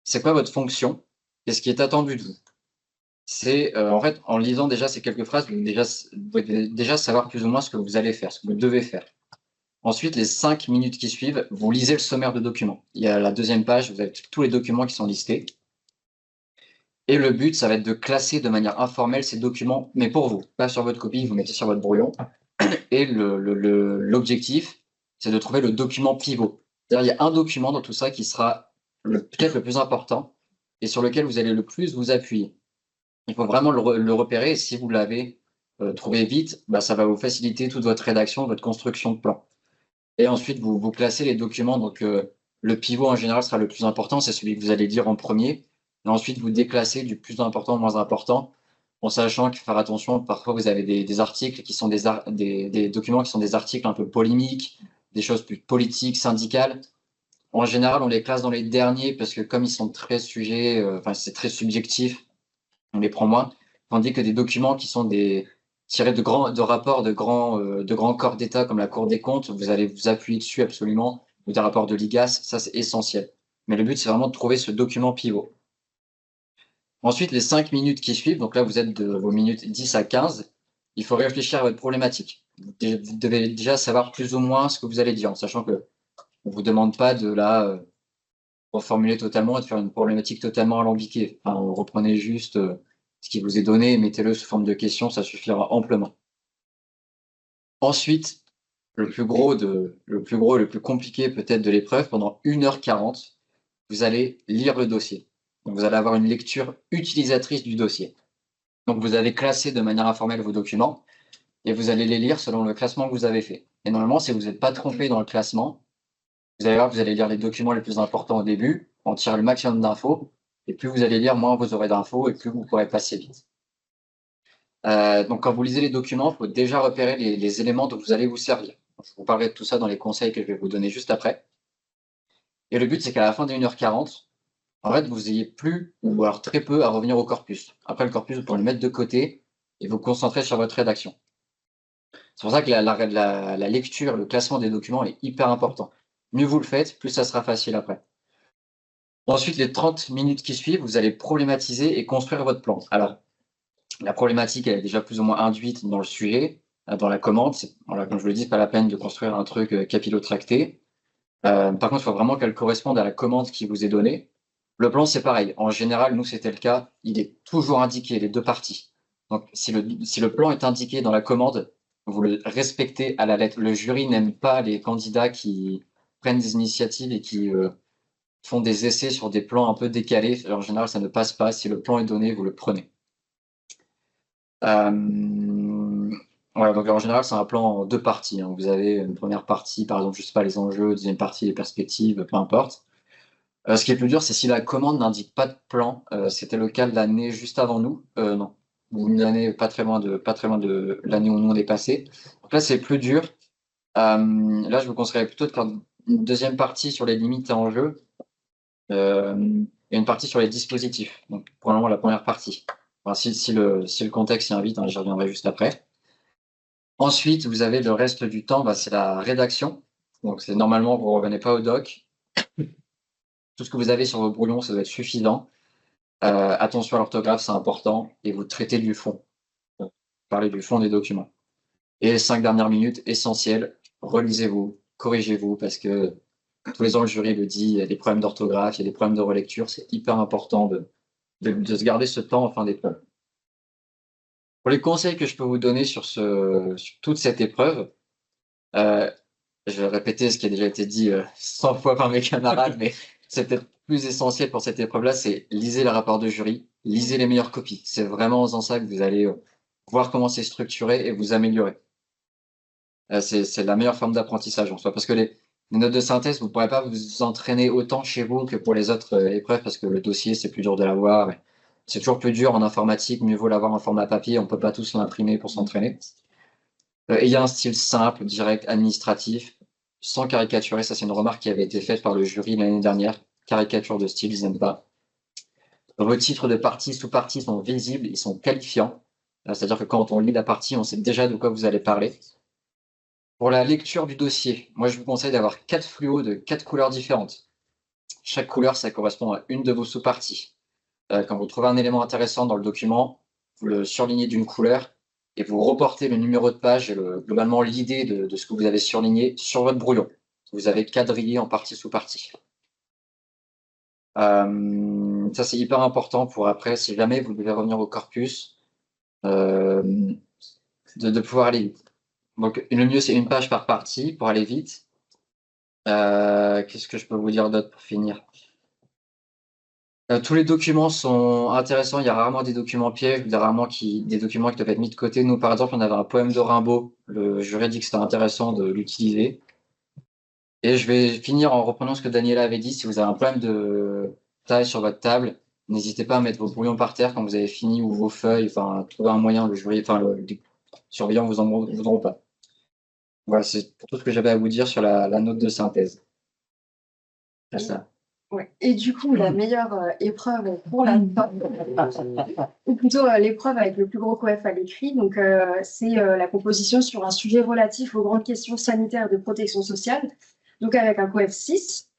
c'est quoi votre fonction et ce qui est attendu de vous. C'est en fait, en lisant déjà ces quelques phrases, vous devez déjà savoir plus ou moins ce que vous allez faire, ce que vous devez faire. Ensuite, les 5 minutes qui suivent, vous lisez le sommaire de documents. Il y a la deuxième page, vous avez tous les documents qui sont listés. Et le but, ça va être de classer de manière informelle ces documents, mais pour vous, pas sur votre copie, vous mettez sur votre brouillon. Et l'objectif, c'est de trouver le document pivot. C'est-à-dire, il y a un document dans tout ça qui sera peut-être le plus important et sur lequel vous allez le plus vous appuyer. Il faut vraiment le repérer et si vous l'avez trouvé vite, bah, ça va vous faciliter toute votre rédaction, votre construction de plan. Et ensuite, vous classez les documents. Donc, le pivot, en général, sera le plus important. C'est celui que vous allez lire en premier. Et ensuite, vous déclassez du plus important au moins important, en sachant qu'il faut faire attention. Parfois, vous avez des articles qui sont des documents qui sont des articles un peu polémiques, des choses plus politiques, syndicales. En général, on les classe dans les derniers parce que comme ils sont très sujets, c'est très subjectif, on les prend moins. Tandis que des documents qui sont tirés de rapports de grands corps d'État comme la Cour des comptes, vous allez vous appuyer dessus absolument, ou des rapports de l'IGAS, ça c'est essentiel. Mais le but, c'est vraiment de trouver ce document pivot. Ensuite, les 5 minutes qui suivent, donc là vous êtes de vos minutes 10 à 15, il faut réfléchir à votre problématique. Vous devez déjà savoir plus ou moins ce que vous allez dire, en sachant que on ne vous demande pas de la reformuler totalement et de faire une problématique totalement alambiquée. Enfin, reprenez juste ce qui vous est donné et mettez-le sous forme de question, ça suffira amplement. Ensuite, le plus gros et le plus compliqué peut-être de l'épreuve, pendant 1h40, vous allez lire le dossier. Donc, vous allez avoir une lecture utilisatrice du dossier. Donc, vous allez classer de manière informelle vos documents et vous allez les lire selon le classement que vous avez fait. Et normalement, si vous n'êtes pas trompé dans le classement, vous allez voir que vous allez lire les documents les plus importants au début, en tirer le maximum d'infos, et plus vous allez lire, moins vous aurez d'infos et plus vous pourrez passer vite. Donc, quand vous lisez les documents, il faut déjà repérer les éléments dont vous allez vous servir. Je vous parlerai de tout ça dans les conseils que je vais vous donner juste après. Et le but, c'est qu'à la fin des 1h40, en fait, vous ayez plus, ou alors très peu, à revenir au corpus. Après le corpus, vous pouvez le mettre de côté et vous concentrer sur votre rédaction. C'est pour ça que la lecture, le classement des documents est hyper important. Mieux vous le faites, plus ça sera facile après. Ensuite, les 30 minutes qui suivent, vous allez problématiser et construire votre plan. Alors, la problématique, elle est déjà plus ou moins induite dans le sujet, dans la commande. Voilà, comme je vous le dis, pas la peine de construire un truc capillotracté. Par contre, il faut vraiment qu'elle corresponde à la commande qui vous est donnée. Le plan, c'est pareil. En général, nous, c'était le cas. Il est toujours indiqué, les deux parties. Donc, si le plan est indiqué dans la commande, vous le respectez à la lettre. Le jury n'aime pas les candidats qui prennent des initiatives et qui font des essais sur des plans un peu décalés. En général, ça ne passe pas. Si le plan est donné, vous le prenez. Voilà, donc en général, c'est un plan en 2 parties. Hein. Vous avez une première partie, par exemple, je sais pas, les enjeux, deuxième partie, les perspectives, peu importe. Ce qui est plus dur, c'est si la commande n'indique pas de plan. C'était le cas de l'année juste avant nous. Non, ou une année pas très loin de l'année où nous on est passé. Donc là, c'est plus dur. Là, je vous conseillerais plutôt de faire une deuxième partie sur les limites et enjeux et une partie sur les dispositifs. Donc, pour le moment, la première partie. Enfin, si le contexte y invite, hein, j'y reviendrai juste après. Ensuite, vous avez le reste du temps, c'est la rédaction. Donc, c'est normalement, vous ne revenez pas au doc. Tout ce que vous avez sur vos brouillons, ça doit être suffisant. Attention à l'orthographe, c'est important. Et vous traitez du fond. Parlez du fond des documents. Et les 5 dernières minutes, essentielles, relisez-vous, corrigez-vous, parce que tous les ans, le jury le dit, il y a des problèmes d'orthographe, il y a des problèmes de relecture. C'est hyper important de se garder ce temps en fin d'épreuve. Pour les conseils que je peux vous donner sur toute cette épreuve, je vais répéter ce qui a déjà été dit 100 fois par mes camarades, mais c'est peut-être plus essentiel pour cette épreuve-là, c'est lisez le rapport de jury, lisez les meilleures copies. C'est vraiment en faisant ça que vous allez voir comment c'est structuré et vous améliorer. C'est la meilleure forme d'apprentissage en soi, parce que les notes de synthèse, vous ne pourrez pas vous entraîner autant chez vous que pour les autres épreuves, parce que le dossier, c'est plus dur de l'avoir. C'est toujours plus dur en informatique, mieux vaut l'avoir en format papier, on ne peut pas tous l'imprimer pour s'entraîner. Il y a un style simple, direct, administratif, sans caricaturer. Ça, c'est une remarque qui avait été faite par le jury l'année dernière. Caricature de style, ils n'aiment pas. Vos titres de partie, sous-partie sont visibles, ils sont qualifiants. C'est-à-dire que quand on lit la partie, on sait déjà de quoi vous allez parler. Pour la lecture du dossier, moi je vous conseille d'avoir 4 fluos de 4 couleurs différentes. Chaque couleur, ça correspond à une de vos sous-parties. Quand vous trouvez un élément intéressant dans le document, vous le surlignez d'une couleur et vous reportez le numéro de page et globalement l'idée de ce que vous avez surligné sur votre brouillon. Vous avez quadrillé en partie sous partie. Ça, c'est hyper important pour après, si jamais vous devez revenir au corpus, de pouvoir aller vite. Donc, le mieux, c'est une page par partie pour aller vite. Qu'est-ce que je peux vous dire d'autre pour finir? Tous les documents sont intéressants. Il y a rarement des documents pièges, des documents qui doivent être mis de côté. Nous, par exemple, on avait un poème de Rimbaud. Le jury dit que c'était intéressant de l'utiliser. Et je vais finir en reprenant ce que Daniela avait dit. Si vous avez un problème de taille sur votre table, n'hésitez pas à mettre vos brouillons par terre quand vous avez fini ou vos feuilles. Enfin, trouver un moyen. Le jury, les surveillants vous en voudront pas. Voilà, c'est tout ce que j'avais à vous dire sur la note de synthèse. C'est ça. Ouais. Et du coup, la meilleure épreuve pour la ou plutôt l'épreuve avec le plus gros coef à l'écrit, donc c'est la composition sur un sujet relatif aux grandes questions sanitaires et de protection sociale, donc avec un coef 6.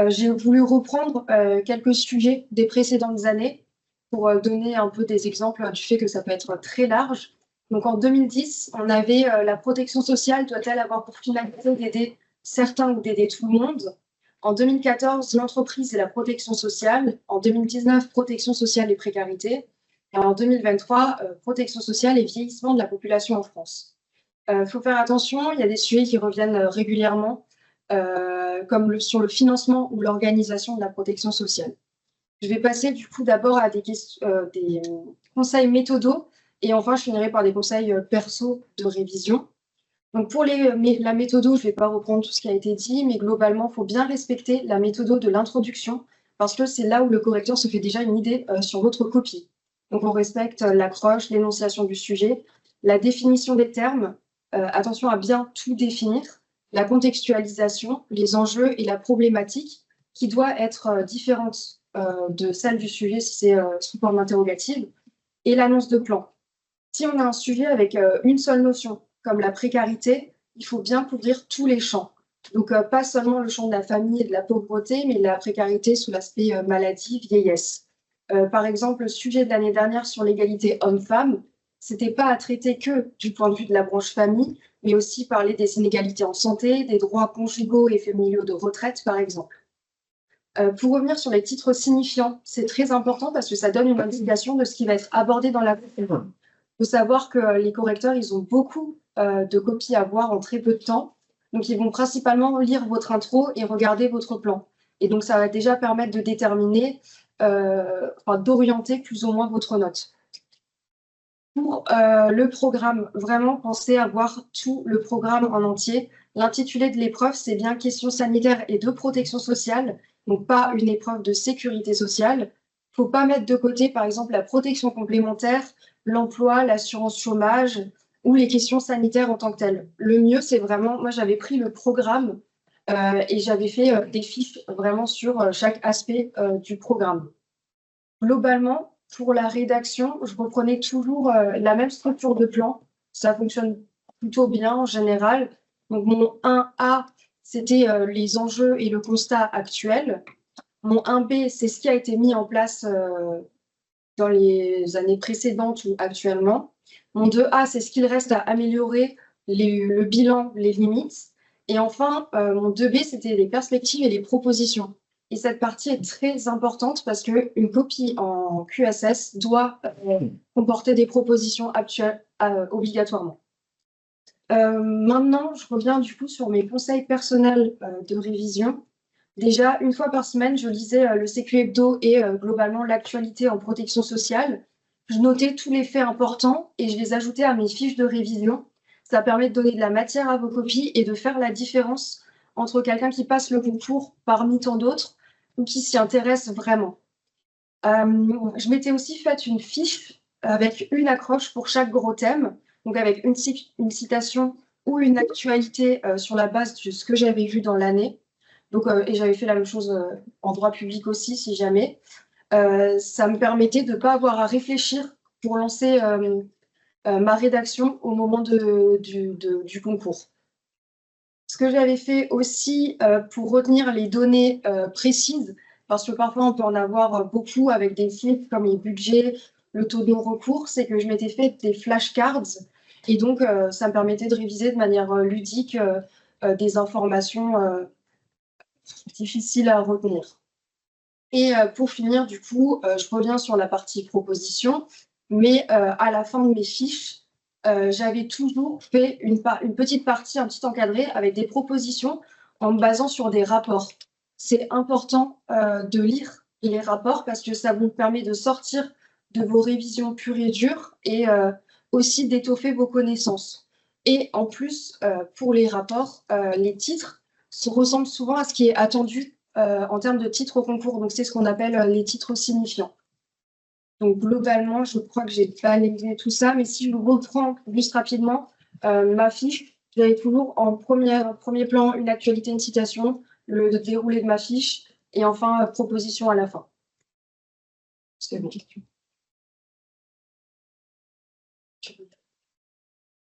J'ai voulu reprendre quelques sujets des précédentes années pour donner un peu des exemples du fait que ça peut être très large. Donc en 2010, on avait la protection sociale doit-elle avoir pour finalité d'aider certains ou d'aider tout le monde? En 2014, l'entreprise et la protection sociale. En 2019, protection sociale et précarité. Et en 2023, protection sociale et vieillissement de la population en France. Il faut faire attention, il y a des sujets qui reviennent régulièrement, comme sur le financement ou l'organisation de la protection sociale. Je vais passer du coup d'abord à des conseils méthodaux et enfin je finirai par des conseils perso de révision. Donc pour la méthodo, je ne vais pas reprendre tout ce qui a été dit, mais globalement, il faut bien respecter la méthodo de l'introduction parce que c'est là où le correcteur se fait déjà une idée sur votre copie. Donc on respecte l'accroche, l'énonciation du sujet, la définition des termes, attention à bien tout définir, la contextualisation, les enjeux et la problématique qui doit être différente de celle du sujet si c'est sous forme interrogative, et l'annonce de plan. Si on a un sujet avec une seule notion, comme la précarité, il faut bien couvrir tous les champs. Donc, pas seulement le champ de la famille et de la pauvreté, mais la précarité sous l'aspect maladie, vieillesse. Par exemple, le sujet de l'année dernière sur l'égalité homme-femme, c'était pas à traiter que du point de vue de la branche famille, mais aussi parler des inégalités en santé, des droits conjugaux et familiaux de retraite, par exemple. Pour revenir sur les titres signifiants, c'est très important parce que ça donne une indication de ce qui va être abordé dans la conférence. Il faut savoir que les correcteurs, ils ont beaucoup de copies à voir en très peu de temps. Donc, ils vont principalement lire votre intro et regarder votre plan. Et donc, ça va déjà permettre de déterminer, d'orienter plus ou moins votre note. Pour le programme, vraiment, pensez à voir tout le programme en entier. L'intitulé de l'épreuve, c'est bien questions sanitaires et de protection sociale, donc pas une épreuve de sécurité sociale. Il ne faut pas mettre de côté, par exemple, la protection complémentaire, l'emploi, l'assurance chômage ou les questions sanitaires en tant que telles. Le mieux, c'est vraiment, moi j'avais pris le programme et j'avais fait des fiches vraiment sur chaque aspect du programme. Globalement, pour la rédaction, je reprenais toujours la même structure de plan. Ça fonctionne plutôt bien en général. Donc mon 1A, c'était les enjeux et le constat actuel. Mon 1B, c'est ce qui a été mis en place dans les années précédentes ou actuellement. Mon 2A, c'est ce qu'il reste à améliorer, le bilan, les limites. Et enfin, mon 2B, c'était les perspectives et les propositions. Et cette partie est très importante parce qu'une copie en QSS doit comporter des propositions actuelles obligatoirement. Maintenant, je reviens du coup sur mes conseils personnels de révision. Déjà, une fois par semaine, je lisais le CQ Hebdo et globalement l'actualité en protection sociale. Je notais tous les faits importants et je les ajoutais à mes fiches de révision. Ça permet de donner de la matière à vos copies et de faire la différence entre quelqu'un qui passe le concours parmi tant d'autres ou qui s'y intéresse vraiment. Je m'étais aussi fait une fiche avec une accroche pour chaque gros thème, donc avec une citation ou une actualité sur la base de ce que j'avais vu dans l'année. Donc, et j'avais fait la même chose en droit public aussi, si jamais. Ça me permettait de ne pas avoir à réfléchir pour lancer ma rédaction au moment du concours. Ce que j'avais fait aussi pour retenir les données précises, parce que parfois on peut en avoir beaucoup avec des chiffres comme les budgets, le taux de non-recours, c'est que je m'étais fait des flashcards et donc ça me permettait de réviser de manière ludique des informations difficiles à retenir. Et pour finir, du coup, je reviens sur la partie proposition, mais à la fin de mes fiches, j'avais toujours fait une petite partie, un petit encadré avec des propositions en me basant sur des rapports. C'est important de lire les rapports parce que ça vous permet de sortir de vos révisions pures et dures et aussi d'étoffer vos connaissances. Et en plus, pour les rapports, les titres ressemblent souvent à ce qui est attendu en termes de titres au concours. Donc, c'est ce qu'on appelle les titres signifiants. Donc, globalement, je crois que j'ai balayé tout ça, mais si je reprends juste rapidement ma fiche, j'avais toujours en premier plan une actualité, une citation, le déroulé de ma fiche, et enfin, proposition à la fin. C'est bon.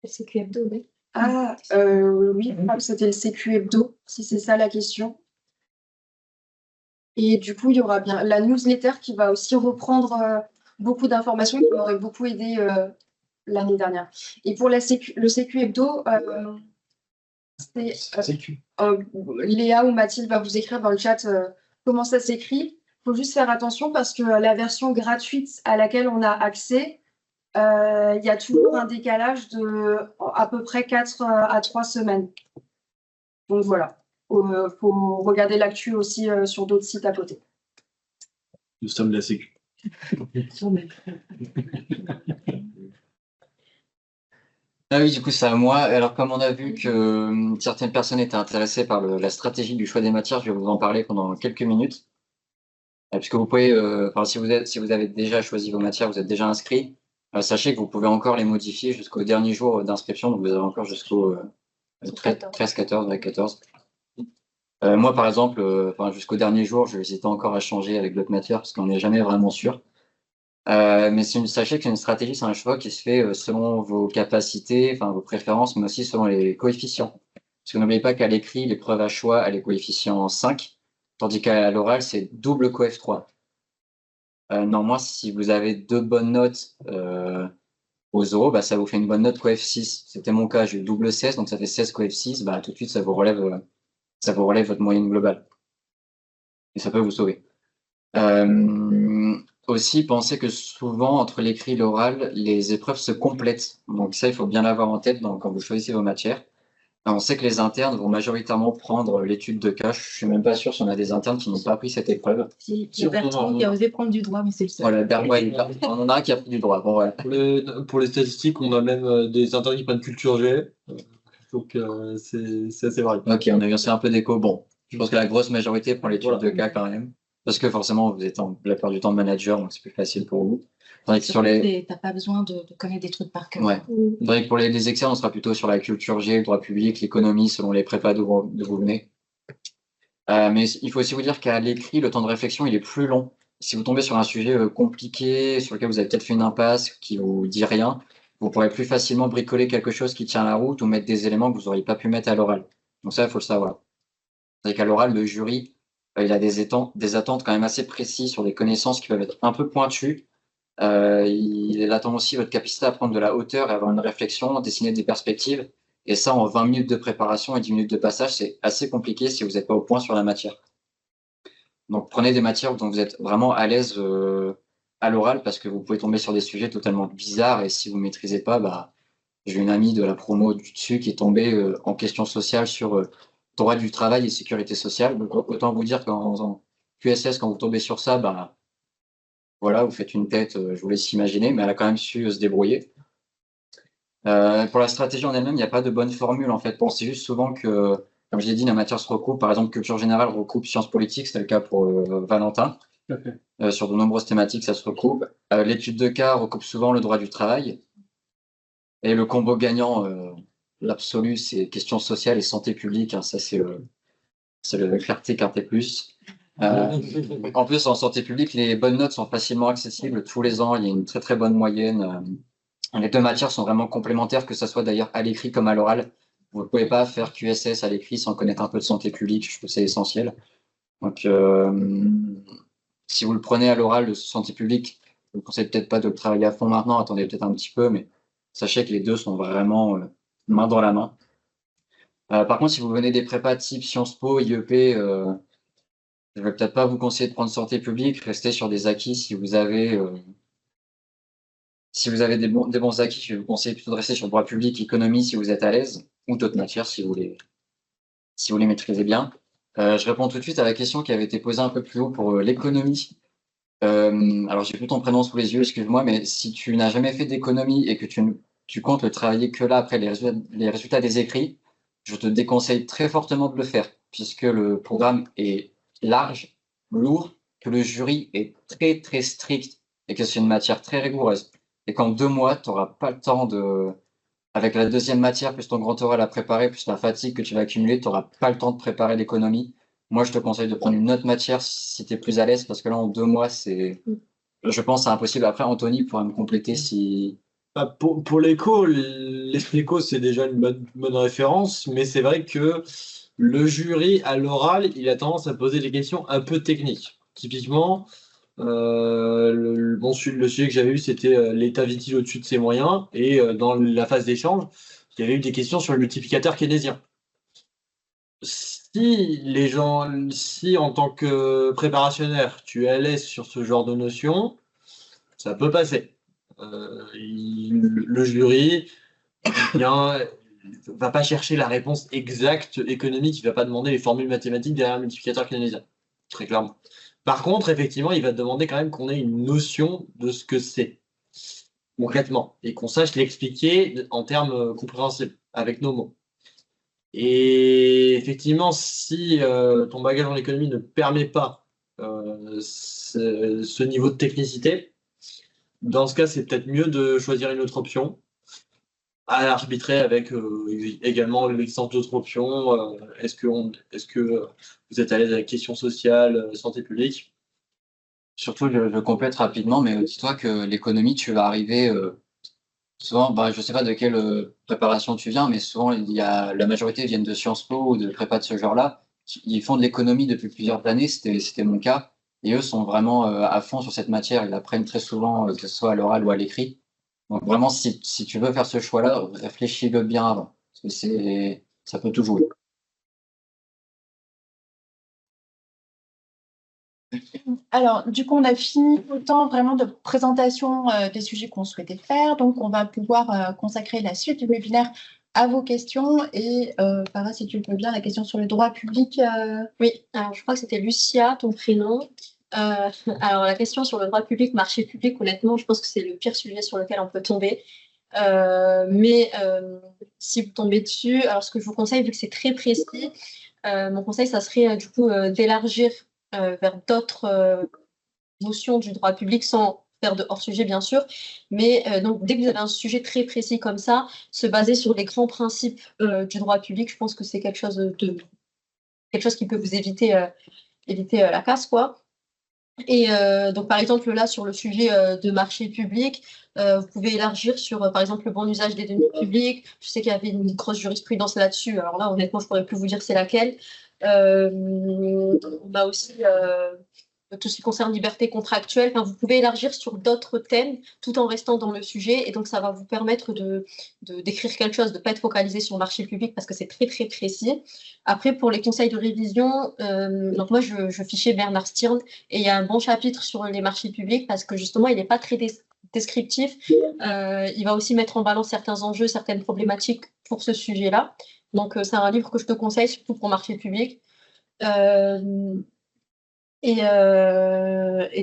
Le CQ Hebdo, oui. Ah, oui, je crois que c'était le CQ Hebdo, si c'est ça la question. Et du coup, il y aura bien la newsletter qui va aussi reprendre beaucoup d'informations qui m'auraient beaucoup aidé l'année dernière. Et pour le CQ Hebdo, Léa ou Mathilde va vous écrire dans le chat comment ça s'écrit. Il faut juste faire attention parce que la version gratuite à laquelle on a accès, il y a toujours un décalage de à peu près 4 à 3 semaines. Donc voilà. Faut regarder l'actu aussi sur d'autres sites à côté. Nous sommes la Sécu. Ah oui, du coup, c'est à moi. Alors, comme on a vu que certaines personnes étaient intéressées par la stratégie du choix des matières, je vais vous en parler pendant quelques minutes. Puisque vous pouvez, si vous avez déjà choisi vos matières, vous êtes déjà inscrit, sachez que vous pouvez encore les modifier jusqu'au dernier jour d'inscription. Donc, vous avez encore jusqu'au 13-14. Moi, par exemple, jusqu'au dernier jour, je hésitais encore à changer avec d'autres matières parce qu'on n'est jamais vraiment sûr. Mais sachez que une stratégie, c'est un choix qui se fait selon vos capacités, vos préférences, mais aussi selon les coefficients. Parce que n'oubliez pas qu'à l'écrit, l'épreuve à choix a les coefficients 5, tandis qu'à l'oral, c'est double coef 3. Normalement, si vous avez 2 bonnes notes aux oraux, ça vous fait une bonne note coef 6. C'était mon cas, j'ai eu double 16, donc ça fait 16 coef 6. Tout de suite, ça vous relève votre moyenne globale. Et ça peut vous sauver. Aussi, pensez que souvent, entre l'écrit et l'oral, les épreuves se complètent. Donc ça, il faut bien l'avoir en tête quand vous choisissez vos matières. On sait que les internes vont majoritairement prendre l'étude de cas. Je suis même pas sûr si on a des internes qui n'ont pas pris cette épreuve. Il y a Bertrand qui a osé prendre du droit, mais c'est le seul. Voilà, on en a un qui a pris du droit. Bon, voilà. Pour les statistiques, on a même des internes qui prennent culture G. Donc c'est assez varié. Ok, on a eu un peu d'écho. Bon, je pense que la grosse majorité prend l'étude de cas quand même. Parce que forcément, vous êtes la plupart du temps manager, donc c'est plus facile pour vous. T'as pas besoin de connaître des trucs par cœur. Ouais. Donc pour les externes, on sera plutôt sur la culture G, le droit public, l'économie, selon les prépas d'où vous venez. Mais il faut aussi vous dire qu'à l'écrit, le temps de réflexion, il est plus long. Si vous tombez sur un sujet compliqué, sur lequel vous avez peut-être fait une impasse, qui vous dit rien, vous pourrez plus facilement bricoler quelque chose qui tient la route ou mettre des éléments que vous n'auriez pas pu mettre à l'oral. Donc ça, il faut le savoir. C'est qu'à l'oral, le jury, il a des attentes quand même assez précises sur des connaissances qui peuvent être un peu pointues. Il attend aussi votre capacité à prendre de la hauteur et avoir une réflexion, dessiner des perspectives. Et ça, en 20 minutes de préparation et 10 minutes de passage, c'est assez compliqué si vous n'êtes pas au point sur la matière. Donc, prenez des matières dont vous êtes vraiment à l'aise à l'oral parce que vous pouvez tomber sur des sujets totalement bizarres et si vous ne maîtrisez pas, j'ai une amie de la promo du dessus qui est tombée en question sociale sur droit du travail et sécurité sociale. Donc, autant vous dire qu'en QSS, quand vous tombez sur ça, voilà, vous faites une tête, je vous laisse imaginer, mais elle a quand même su se débrouiller. Pour la stratégie en elle-même, il n'y a pas de bonne formule en fait. Pensez juste souvent que, comme je l'ai dit, la matière se recoupe. Par exemple, culture générale recoupe sciences politiques, c'était le cas pour Valentin. Sur de nombreuses thématiques, ça se recoupe. L'étude de cas recoupe souvent le droit du travail. Et le combo gagnant, l'absolu, c'est questions sociales et santé publique. Ça, c'est le clarté quinté plus. En plus, en santé publique, les bonnes notes sont facilement accessibles tous les ans. Il y a une très très bonne moyenne Les deux matières sont vraiment complémentaires, que ce soit d'ailleurs à l'écrit comme à l'oral. Vous ne pouvez pas faire QSS à l'écrit sans connaître un peu de santé publique, je trouve que c'est essentiel. Donc, si vous le prenez à l'oral de santé publique, je ne vous conseille peut-être pas de le travailler à fond maintenant, attendez peut-être un petit peu, mais sachez que les deux sont vraiment main dans la main. Par contre, si vous venez des prépas type Sciences Po, IEP, je ne vais peut-être pas vous conseiller de prendre santé publique, restez sur des acquis si vous avez des bons acquis, je vais vous conseiller plutôt de rester sur le droit public, économie si vous êtes à l'aise, ou d'autres matières si vous les maîtrisez bien. Je réponds tout de suite à la question qui avait été posée un peu plus haut pour l'économie. Alors, j'ai plus ton prénom sous les yeux, excuse-moi, mais si tu n'as jamais fait d'économie et que tu comptes le travailler que là après les résultats des écrits, je te déconseille très fortement de le faire, puisque le programme est large, lourd, que le jury est très très strict et que c'est une matière très rigoureuse. Et qu'en 2 mois, tu n'auras pas le temps avec la deuxième matière, plus ton grand oral à préparer, plus la fatigue que tu vas accumuler, tu n'auras pas le temps de préparer l'économie. Moi, je te conseille de prendre une autre matière si tu es plus à l'aise, parce que là, en 2 mois, je pense, c'est impossible. Après, Anthony pourra me compléter si. Pour l'éco, c'est déjà une bonne référence, mais c'est vrai que le jury, à l'oral, il a tendance à poser des questions un peu techniques. Typiquement, le sujet que j'avais eu, c'était l'État vit-il au-dessus de ses moyens? Et dans la phase d'échange, il y avait eu des questions sur le multiplicateur keynésien. Si en tant que préparationnaire, tu es à l'aise sur ce genre de notions, ça peut passer. Le jury va pas chercher la réponse exacte économique, il va pas demander les formules mathématiques derrière le multiplicateur keynésien, très clairement. Par contre, effectivement, il va demander quand même qu'on ait une notion de ce que c'est concrètement et qu'on sache l'expliquer en termes compréhensibles avec nos mots. Et effectivement, si ton bagage en économie ne permet pas ce niveau de technicité, dans ce cas, c'est peut-être mieux de choisir une autre option, à arbitrer avec également l'existence d'autres options. Est-ce que vous êtes à l'aise avec questions sociales, santé publique? Surtout, je complète rapidement, mais dis-toi que l'économie, tu vas arriver souvent, je ne sais pas de quelle préparation tu viens, mais souvent, la majorité viennent de Sciences Po ou de prépa de ce genre-là. Ils font de l'économie depuis plusieurs années, c'était mon cas, et eux sont vraiment à fond sur cette matière. Ils apprennent très souvent, que ce soit à l'oral ou à l'écrit. Donc vraiment, si tu veux faire ce choix-là, réfléchis-le bien avant, parce que ça peut tout jouer. Alors, du coup, on a fini le temps vraiment de présentation des sujets qu'on souhaitait faire. Donc, on va pouvoir consacrer la suite du webinaire à vos questions. Et Farah, si tu veux bien, la question sur le droit public. Oui, alors je crois que c'était Lucia, ton prénom. Alors, la question sur le droit public, marché public, honnêtement, je pense que c'est le pire sujet sur lequel on peut tomber. Mais si vous tombez dessus, alors ce que je vous conseille, vu que c'est très précis, mon conseil, ça serait du coup d'élargir vers d'autres notions du droit public sans faire de hors-sujet, bien sûr. Mais donc, dès que vous avez un sujet très précis comme ça, se baser sur les grands principes du droit public, je pense que c'est quelque chose qui peut vous éviter la casse, quoi. Et donc, par exemple, là, sur le sujet de marché public, vous pouvez élargir sur, par exemple, le bon usage des deniers publics. Je sais qu'il y avait une grosse jurisprudence là-dessus. Alors là, honnêtement, je ne pourrais plus vous dire c'est laquelle. On a aussi tout ce qui concerne liberté contractuelle. Enfin, vous pouvez élargir sur d'autres thèmes tout en restant dans le sujet. Et donc, ça va vous permettre d'écrire quelque chose, de ne pas être focalisé sur le marché public parce que c'est très, très précis. Après, pour les conseils de révision, donc moi, je fichais Bernard Stirn et il y a un bon chapitre sur les marchés publics parce que justement, il n'est pas très descriptif. Il va aussi mettre en balance certains enjeux, certaines problématiques pour ce sujet-là. Donc, c'est un livre que je te conseille, surtout pour marché public. Et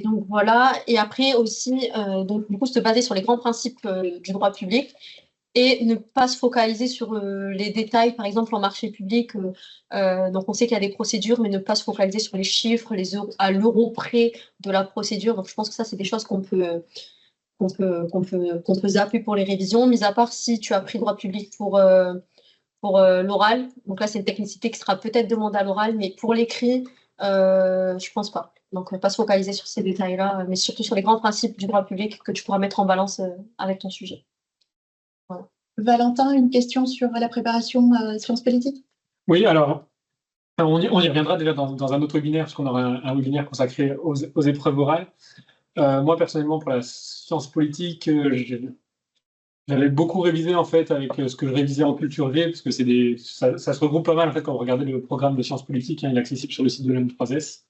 donc voilà. Et après aussi, donc du coup, se baser sur les grands principes du droit public et ne pas se focaliser sur les détails, par exemple en marché public. Donc on sait qu'il y a des procédures, mais ne pas se focaliser sur les chiffres, à l'euro près de la procédure. Donc je pense que ça, c'est des choses qu'on peut zapper pour les révisions, mis à part si tu as pris droit public pour l'oral. Donc là, c'est une technicité qui sera peut-être demandée à l'oral, mais pour l'écrit, je pense pas. Donc, pas se focaliser sur ces détails-là, mais surtout sur les grands principes du droit public que tu pourras mettre en balance avec ton sujet. Valentin, une question sur la préparation sciences politiques? Oui, alors, on y reviendra déjà dans un autre webinaire, parce qu'on aura un webinaire consacré aux épreuves orales. Moi, personnellement, pour la science politique, j'avais beaucoup révisé en fait avec ce que je révisais en culture G, parce que ça se regroupe pas mal en fait quand vous regardez le programme de sciences politiques, hein, il est accessible sur le site de l'M3S,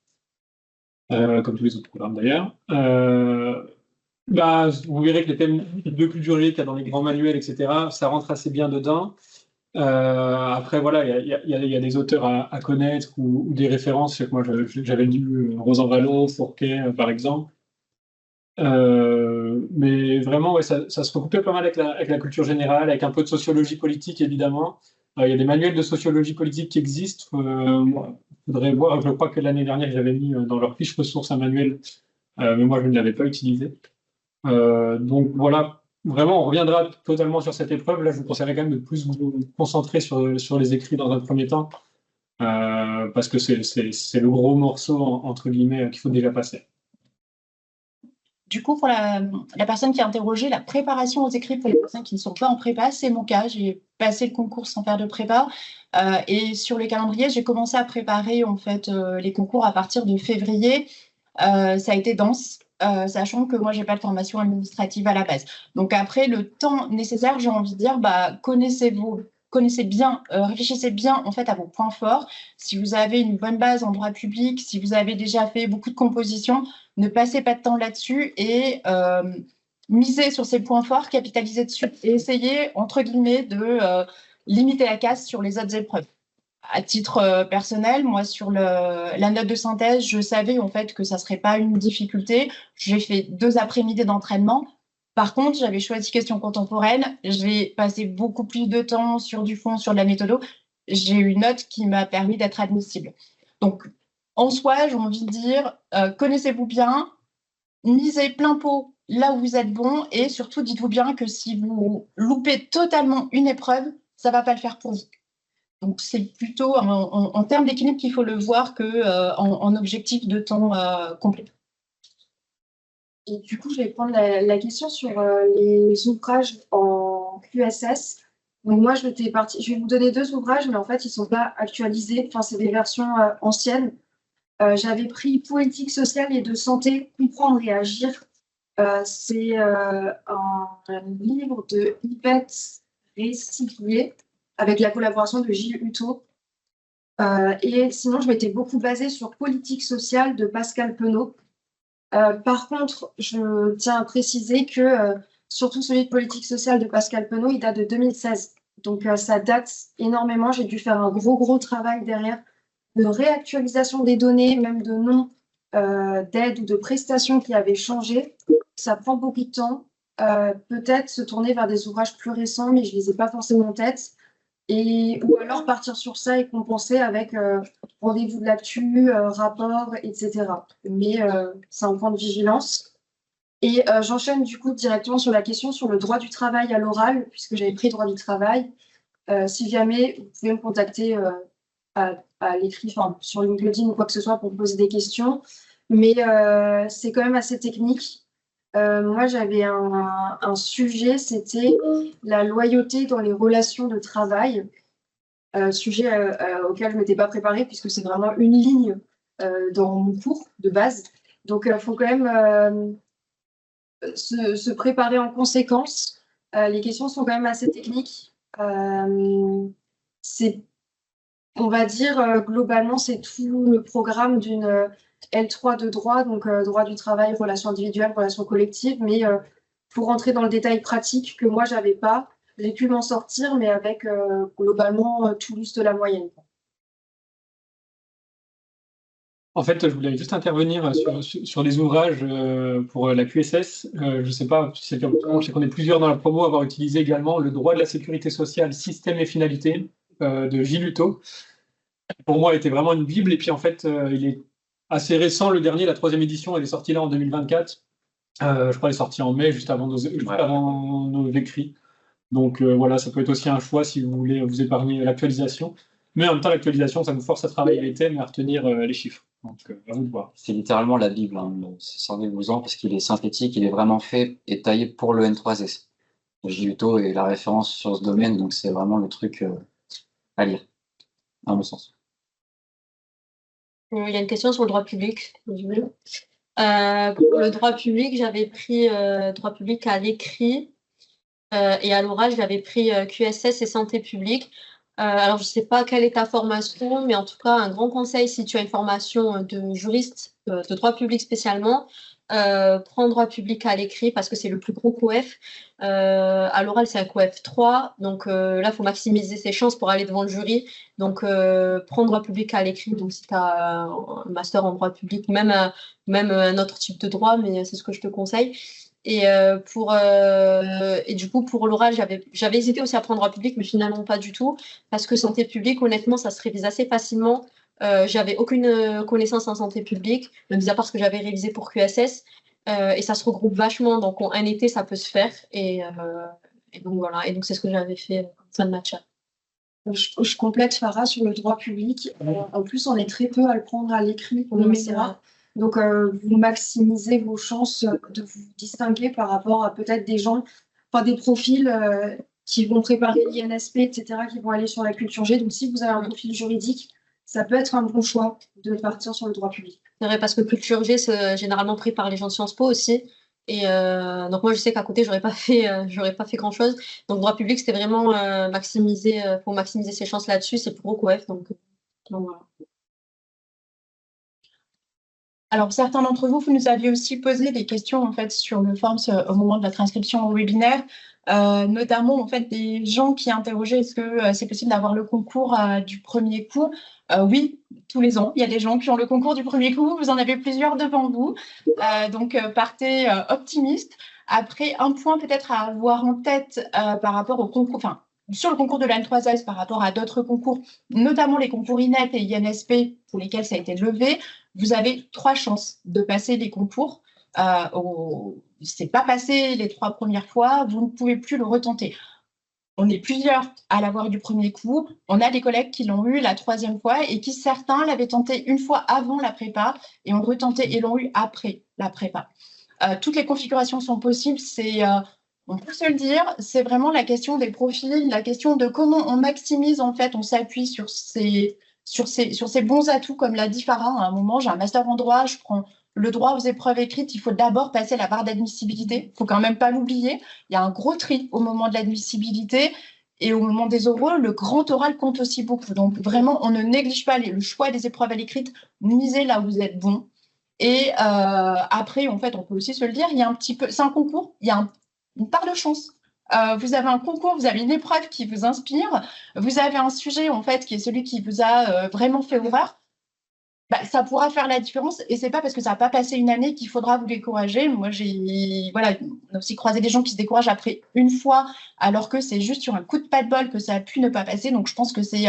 comme tous les autres programmes d'ailleurs. Vous verrez que les thèmes de culture G qu'il y a dans les grands manuels, etc., ça rentre assez bien dedans. Après, voilà, il y a des auteurs à connaître ou des références. Moi, j'avais lu Rosan Vallon, Fourquet, par exemple. Mais vraiment, ouais, ça se recoupait pas mal avec la culture générale, avec un peu de sociologie politique, évidemment. Il y a des manuels de sociologie politique qui existent. Faudrait voir, je crois que l'année dernière, j'avais mis dans leur fiche ressources un manuel, mais moi, je ne l'avais pas utilisé. Donc voilà, vraiment, on reviendra totalement sur cette épreuve. Là, je vous conseillerais quand même de plus vous concentrer sur les écrits dans un premier temps, parce que c'est le gros morceau, entre guillemets, qu'il faut déjà passer. Du coup, pour la personne qui a interrogé, la préparation aux écrits pour les personnes qui ne sont pas en prépa, c'est mon cas. J'ai passé le concours sans faire de prépa. Et sur le calendrier, j'ai commencé à préparer en fait les concours à partir de février. Ça a été dense, sachant que moi, j'ai pas de formation administrative à la base. Donc après, le temps nécessaire, j'ai envie de dire, connaissez bien, réfléchissez bien en fait à vos points forts. Si vous avez une bonne base en droit public, si vous avez déjà fait beaucoup de compositions, ne passez pas de temps là-dessus et misez sur ces points forts, capitalisez dessus et essayez, entre guillemets, de limiter la casse sur les autres épreuves. À titre personnel, moi, sur la note de synthèse, je savais en fait que ça ne serait pas une difficulté. J'ai fait 2 après-midi d'entraînement. Par contre, j'avais choisi questions contemporaines. J'ai passé beaucoup plus de temps sur du fond, sur de la méthode. J'ai eu une note qui m'a permis d'être admissible. Donc, en soi, j'ai envie de dire, connaissez-vous bien, misez plein pot là où vous êtes bon et surtout, dites-vous bien que si vous loupez totalement une épreuve, ça ne va pas le faire pour vous. Donc, c'est plutôt en termes d'équilibre qu'il faut le voir qu'en objectif de temps complet. Et du coup, je vais prendre la question sur les ouvrages en QSS. Donc moi, je vais vous donner 2 ouvrages, mais en fait, ils ne sont pas actualisés. Enfin, c'est des versions anciennes. J'avais pris Politique sociale et de santé, comprendre et agir. C'est un livre de Yvette Récilier avec la collaboration de Gilles Hutto. Et sinon, je m'étais beaucoup basée sur Politique sociale de Pascal Penaud. Par contre, je tiens à préciser que surtout celui de politique sociale de Pascal Penaud, il date de 2016. Donc ça date énormément. J'ai dû faire un gros travail derrière de réactualisation des données, même de noms d'aide ou de prestations qui avaient changé. Ça prend beaucoup de temps. Peut-être se tourner vers des ouvrages plus récents, mais je ne les ai pas forcément en tête. Ou alors partir sur ça et compenser avec rendez-vous de l'actu, rapport, etc. Mais c'est un point de vigilance. Et j'enchaîne du coup directement sur la question sur le droit du travail à l'oral, puisque j'avais pris droit du travail. Si jamais, vous pouvez me contacter à l'écrit, sur LinkedIn ou quoi que ce soit pour me poser des questions. Mais c'est quand même assez technique. Moi, j'avais un sujet, c'était la loyauté dans les relations de travail, sujet auquel je ne m'étais pas préparée puisque c'est vraiment une ligne dans mon cours de base. Donc, il faut quand même se préparer en conséquence. Les questions sont quand même assez techniques. On va dire, globalement, c'est tout le programme d'une L3 de droit, donc droit du travail, relations individuelles, relations collectives, mais pour rentrer dans le détail pratique que moi, j'avais pas, j'ai pu m'en sortir, mais avec globalement tout juste la moyenne. En fait, je voulais juste intervenir sur les ouvrages pour la QSS. Je ne sais pas si c'est le cas pour tout le monde, je sais qu'on est plusieurs dans la promo à avoir utilisé également le droit de la sécurité sociale, système et finalité de Gilles Hutto. Pour moi, il était vraiment une bible. Et puis, en fait, il est assez récent, le dernier, la 3e édition, elle est sortie là en 2024. Je crois qu'elle est sortie en mai, juste avant nos écrits. Donc voilà, ça peut être aussi un choix si vous voulez vous épargner l'actualisation. Mais en même temps, l'actualisation, ça nous force à travailler les thèmes et à retenir les chiffres. Donc, à vous de voir. C'est littéralement la Bible, hein, sans vous-en, parce qu'il est synthétique, il est vraiment fait et taillé pour le N3S. JUTO est la référence sur ce domaine, donc c'est vraiment le truc à lire, à mon sens. Il y a une question sur le droit public. Pour le droit public, j'avais pris droit public à l'écrit et à l'oral, j'avais pris QSS et santé publique. Alors, je ne sais pas quelle est ta formation, mais en tout cas, un grand conseil, si tu as une formation de juriste, de droit public spécialement, prends droit public à l'écrit parce que c'est le plus gros COEF. À l'oral, c'est un COEF 3. Donc là, il faut maximiser ses chances pour aller devant le jury. Donc, prends droit public à l'écrit. Donc, si tu as un master en droit public, même un autre type de droit, mais c'est ce que je te conseille. Et du coup, pour l'oral, j'avais hésité aussi à prendre droit public, mais finalement pas du tout, parce que santé publique, honnêtement, ça se révise assez facilement. J'avais aucune connaissance en santé publique, mis à part ce que j'avais révisé pour QSS, et ça se regroupe vachement, donc en un été, ça peut se faire, et donc voilà, et donc c'est ce que j'avais fait en fin de matière. Je complète Farah sur le droit public. En plus, on est très peu à le prendre à l'écrit, c'est rare. Donc, vous maximisez vos chances de vous distinguer par rapport à peut-être des gens, enfin des profils qui vont préparer l'INSP, etc., qui vont aller sur la culture G. Donc, si vous avez un profil juridique, ça peut être un bon choix de partir sur le droit public. C'est vrai, parce que culture G, c'est généralement pris par les gens de Sciences Po aussi. Et donc, moi, je sais qu'à côté, j'aurais pas fait grand-chose. Donc, droit public, c'était vraiment pour maximiser ses chances là-dessus. C'est le plus gros COEF. Donc voilà. Alors, certains d'entre vous, vous nous aviez aussi posé des questions en fait sur le Forms au moment de la transcription au webinaire, notamment en fait des gens qui interrogeaient est-ce que c'est possible d'avoir le concours du premier coup. Oui, tous les ans, il y a des gens qui ont le concours du premier coup. Vous en avez plusieurs devant vous, donc partez optimiste. Après, un point peut-être à avoir en tête par rapport au concours, enfin sur le concours de l'N3S par rapport à d'autres concours, notamment les concours INET et INSP pour lesquels ça a été levé. Vous avez 3 chances de passer les concours. C'est pas passé les 3 premières fois, vous ne pouvez plus le retenter. On est plusieurs à l'avoir du premier coup. On a des collègues qui l'ont eu la 3e fois et qui, certains, l'avaient tenté une fois avant la prépa et ont retenté et l'ont eu après la prépa. Toutes les configurations sont possibles. On peut se le dire, c'est vraiment la question des profils, la question de comment on maximise, en fait, on s'appuie sur ces bons atouts, comme l'a dit Farah. À un moment, j'ai un master en droit, je prends le droit aux épreuves écrites, il faut d'abord passer la barre d'admissibilité. Il ne faut quand même pas l'oublier. Il y a un gros tri au moment de l'admissibilité et au moment des oraux. Le grand oral compte aussi beaucoup. Donc, vraiment, on ne néglige pas le choix des épreuves à l'écrite. Misez là où vous êtes bon. Et après, en fait, on peut aussi se le dire, il y a un petit peu, c'est un concours, il y a une part de chance. Vous avez un concours, vous avez une épreuve qui vous inspire, vous avez un sujet en fait qui est celui qui vous a vraiment fait horreur. Ça pourra faire la différence et c'est pas parce que ça n'a pas passé une année qu'il faudra vous décourager. Moi, on a aussi croisé des gens qui se découragent après une fois alors que c'est juste sur un coup de pas de bol que ça a pu ne pas passer. Donc, je pense que c'est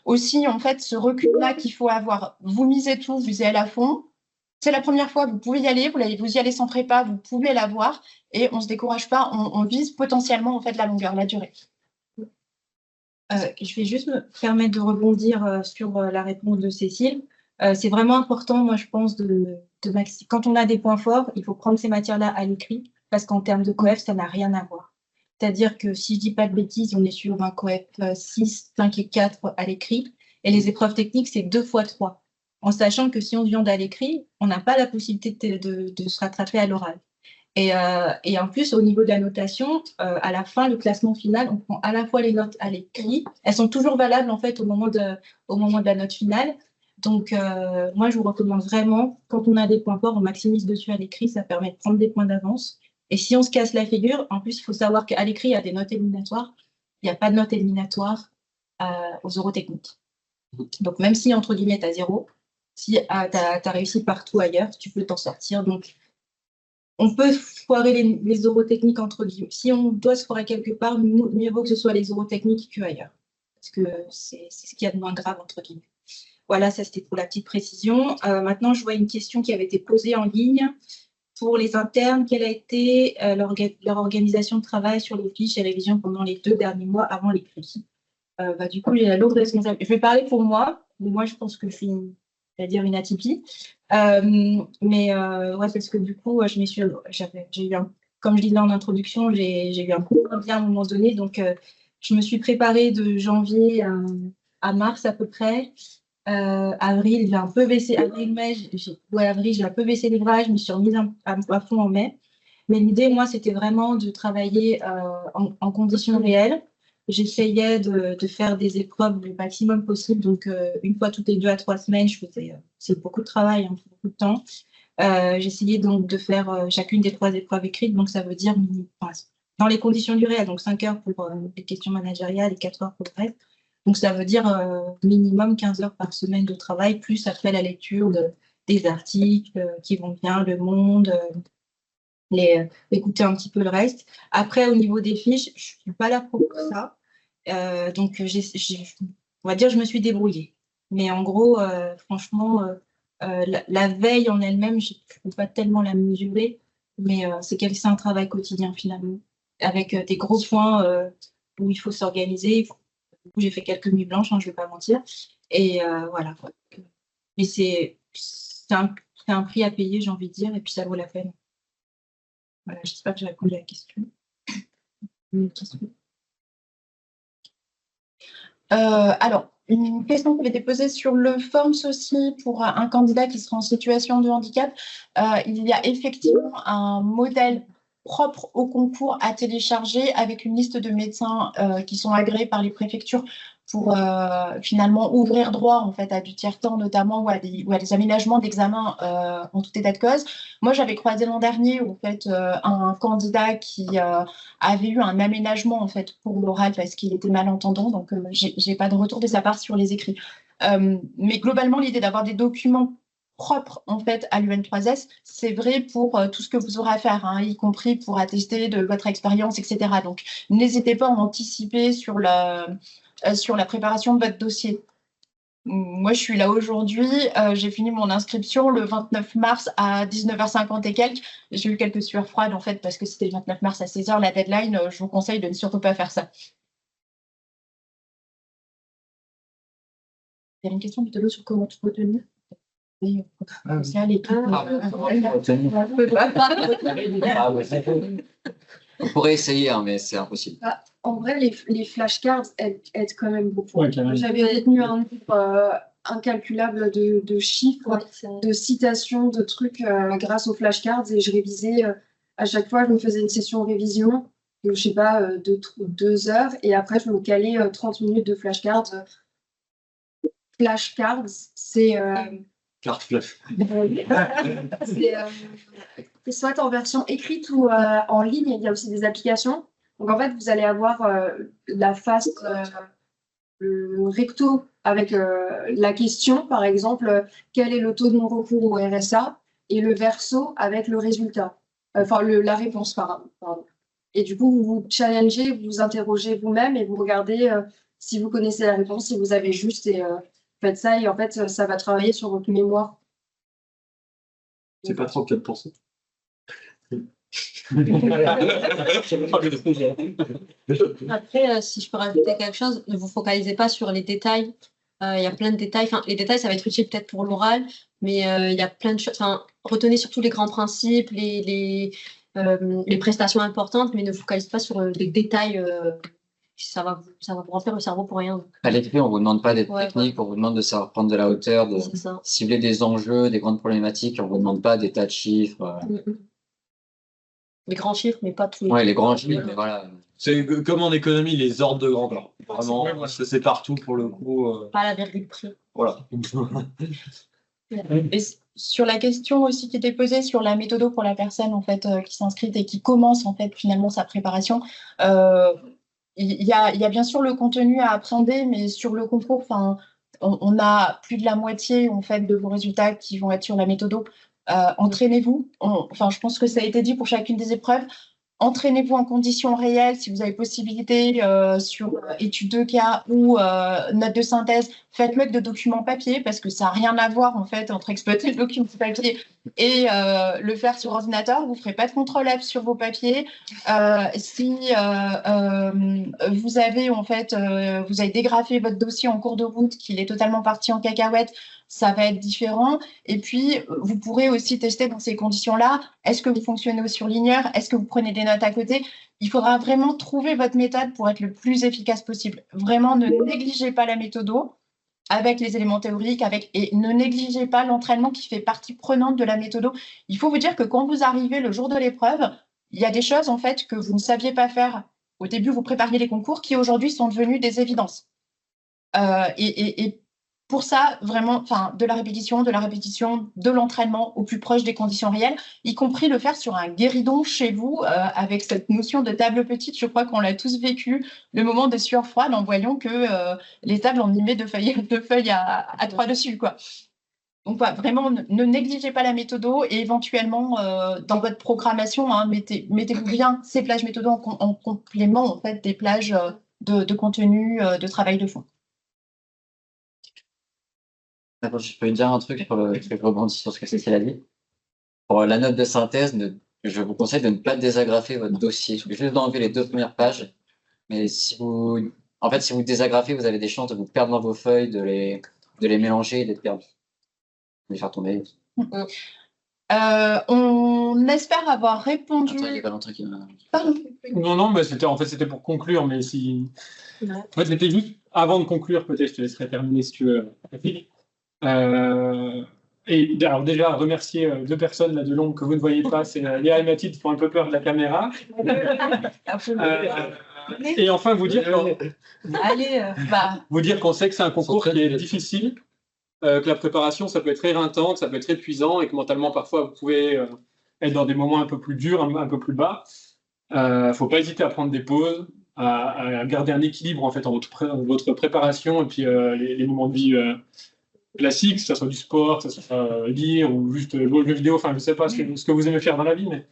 aussi en fait ce recul-là qu'il faut avoir. Vous misez tout, vous y allez à fond. C'est la première fois, vous pouvez y aller, vous y allez sans prépa, vous pouvez l'avoir et on ne se décourage pas, on vise potentiellement en fait la longueur, la durée. Je vais juste me permettre de rebondir sur la réponse de Cécile. C'est vraiment important, moi je pense, quand on a des points forts, il faut prendre ces matières-là à l'écrit parce qu'en termes de COEF, ça n'a rien à voir. C'est-à-dire que si je ne dis pas de bêtises, on est sur un COEF 6, 5 et 4 à l'écrit et les épreuves techniques, c'est 2 fois 3. En sachant que si on viande à l'écrit, on n'a pas la possibilité de se rattraper à l'oral. Et en plus, au niveau de la notation, à la fin, le classement final, on prend à la fois les notes à l'écrit. Elles sont toujours valables en fait au moment de la note finale. Donc, moi, je vous recommande vraiment, quand on a des points forts, on maximise dessus à l'écrit. Ça permet de prendre des points d'avance. Et si on se casse la figure, en plus, il faut savoir qu'à l'écrit, il y a des notes éliminatoires. Il n'y a pas de notes éliminatoires aux oraux techniques. Donc, même si, entre guillemets, tu as 0, si tu as réussi partout ailleurs, tu peux t'en sortir. Donc, on peut foirer les oraux techniques entre guillemets. Si on doit se foirer quelque part, mieux vaut que ce soit les oraux techniques qu'ailleurs. Parce que c'est ce qu'il y a de moins grave, entre guillemets. Voilà, ça c'était pour la petite précision. Maintenant, je vois une question qui avait été posée en ligne. Pour les internes, quelle a été leur organisation de travail sur les fiches et révisions pendant les 2 derniers mois avant l'écrit? Du coup, j'ai la lourde responsabilité. Je vais parler pour moi. Moi, je pense que je suis une atypie. Ouais, parce que du coup, j'ai eu comme je disais en introduction, j'ai eu un coup de bien à un moment donné. Donc, je me suis préparée de janvier à mars à peu près. Avril, j'ai un peu baissé. Avril-mai, avril, j'ai un peu baissé les bras. Je me suis remise à fond en mai. Mais l'idée, moi, c'était vraiment de travailler en conditions réelles. J'essayais de faire des épreuves le maximum possible. Donc, une fois toutes les 2 à 3 semaines, c'est beaucoup de travail, hein, beaucoup de temps. J'essayais donc de faire chacune des 3 épreuves écrites. Donc, ça veut dire dans les conditions du réel. Donc, 5 heures pour les questions managériales et 4 heures pour le reste. Donc, ça veut dire minimum 15 heures par semaine de travail, plus après la lecture des articles qui vont bien, Le Monde, écouter un petit peu le reste. Après, au niveau des fiches, je ne suis pas là pour ça. Donc, on va dire je me suis débrouillée. Mais en gros, franchement, la veille en elle-même, je ne peux pas tellement la mesurer, mais c'est un travail quotidien finalement, avec des gros points où il faut s'organiser. J'ai fait quelques nuits blanches, hein, je ne vais pas mentir. Et voilà. Mais c'est un prix à payer, j'ai envie de dire, et puis ça vaut la peine. Voilà, j'espère que j'ai répondu à la question. Alors, une question qui avait été posée sur le Forms aussi pour un candidat qui sera en situation de handicap. Il y a effectivement un modèle propre au concours à télécharger avec une liste de médecins qui sont agréés par les préfectures pour finalement ouvrir droit en fait à du tiers-temps notamment ou à des aménagements d'examen en tout état de cause. Moi, j'avais croisé l'an dernier en fait un candidat qui avait eu un aménagement en fait pour l'oral parce qu'il était malentendant, donc j'ai pas de retour de sa part sur les écrits. Mais globalement, l'idée d'avoir des documents propres en fait à l'UN3S, c'est vrai pour tout ce que vous aurez à faire, hein, y compris pour attester de votre expérience, etc. Donc, n'hésitez pas à anticiper sur la préparation de votre dossier. Moi, je suis là aujourd'hui. J'ai fini mon inscription le 29 mars à 19h50 et quelques. J'ai eu quelques sueurs froides, en fait, parce que c'était le 29 mars à 16h, la deadline. Je vous conseille de ne surtout pas faire ça. Il y a une question plutôt sur comment tout retenir. On pourrait essayer, hein, mais c'est impossible. En vrai, les flashcards aident quand même beaucoup. Ouais, J'avais retenu un nombre incalculable de chiffres, de citations, de trucs grâce aux flashcards et je révisais à chaque fois, je me faisais une session révision, je ne sais pas, 2 heures et après je me calais 30 minutes de flashcards. Flashcards, c'est Carte flash. c'est soit en version écrite ou en ligne. Il y a aussi des applications. Donc en fait, vous allez avoir la face le recto avec la question, par exemple, quel est le taux de non-recours au RSA, et le verso avec le résultat, la réponse, pardon. Et du coup, vous vous challengez, vous vous interrogez vous-même et vous regardez si vous connaissez la réponse, si vous avez juste, et faites ça, et en fait, ça va travailler sur votre mémoire. C'est pas 34%. Après, si je peux rajouter quelque chose, ne vous focalisez pas sur les détails. Il y a plein de détails. Enfin, les détails, ça va être utile peut-être pour l'oral, mais il y a plein de choses. Enfin, retenez surtout les grands principes, les prestations importantes, mais ne vous focalisez pas sur les détails. Ça va vous remplir le cerveau pour rien. À l'écrit, on ne vous demande pas d'être technique, on vous demande de savoir prendre de la hauteur, de cibler des enjeux, des grandes problématiques, on ne vous demande pas des tas de chiffres. Les grands chiffres, mais pas tous les. Ouais, les grands chiffres, mais voilà. C'est comme en économie, les ordres de grandeur. Vraiment, c'est partout pour le coup. Pas la virgule près. Voilà. Et sur la question aussi qui était posée sur la méthode pour la personne en fait qui s'inscrit et qui commence en fait finalement sa préparation, il y a bien sûr le contenu à appréhender, mais sur le concours, enfin, on a plus de la moitié en fait de vos résultats qui vont être sur la méthode. Entraînez-vous. Enfin, je pense que ça a été dit pour chacune des épreuves. Entraînez-vous en conditions réelles si vous avez possibilité sur études de cas ou notes de synthèse. Faites-le avec de documents papier parce que ça n'a rien à voir en fait entre exploiter le document papier et le faire sur ordinateur. Vous ne ferez pas de contrôle F sur vos papiers. Si vous avez en fait vous avez dégrafé votre dossier en cours de route, qu'il est totalement parti en cacahuète, ça va être différent. Et puis, vous pourrez aussi tester dans ces conditions-là. Est-ce que vous fonctionnez au surligneur? Est-ce que vous prenez des notes à côté? Il faudra vraiment trouver votre méthode pour être le plus efficace possible. Vraiment, ne négligez pas la méthodo avec les éléments théoriques, et ne négligez pas l'entraînement qui fait partie prenante de la méthodo. Il faut vous dire que quand vous arrivez le jour de l'épreuve, il y a des choses en fait que vous ne saviez pas faire. Au début, vous prépariez les concours qui aujourd'hui sont devenues des évidences. Et pour ça, vraiment, de la répétition, de l'entraînement au plus proche des conditions réelles, y compris le faire sur un guéridon chez vous, avec cette notion de table petite. Je crois qu'on l'a tous vécu, le moment de sueur froide en voyant que les tables, on y met deux feuilles à 3 dessus, quoi. Donc, vraiment, ne négligez pas la méthodo et éventuellement, dans votre programmation, mettez-vous bien ces plages méthodo en complément en fait, des plages de contenu, de travail de fond. Je peux dire un truc je rebondis sur ce que Cécile a dit. Pour la note de synthèse, je vous conseille de ne pas désagrafer votre dossier. Juste d'enlever les 2 premières pages. Mais si vous désagrafez, vous avez des chances de vous perdre dans vos feuilles, de les mélanger et d'être perdu. Les faire tomber. On espère avoir répondu. Attends, il y a Valentin qui m'a... Pardon. Non, mais c'était pour conclure, mais si... Ouais. En fait, c'était juste avant de conclure, peut-être, je te laisserai terminer si tu veux. Et alors déjà, remercier 2 personnes là de l'ombre que vous ne voyez pas, c'est Léa et Mathilde qui font un peu peur de la caméra. Et enfin, vous dire qu'on sait que c'est un concours qui est difficile, que la préparation, ça peut être éreintant, que ça peut être épuisant, et que mentalement, parfois, vous pouvez être dans des moments un peu plus durs, un peu plus bas. Faut pas hésiter à prendre des pauses, à garder un équilibre en fait entre votre préparation et puis les moments de vie classiques, que ce soit du sport, que ce soit lire ou juste jouer aux jeux vidéo. Enfin, je sais pas ce que vous aimez faire dans la vie, mais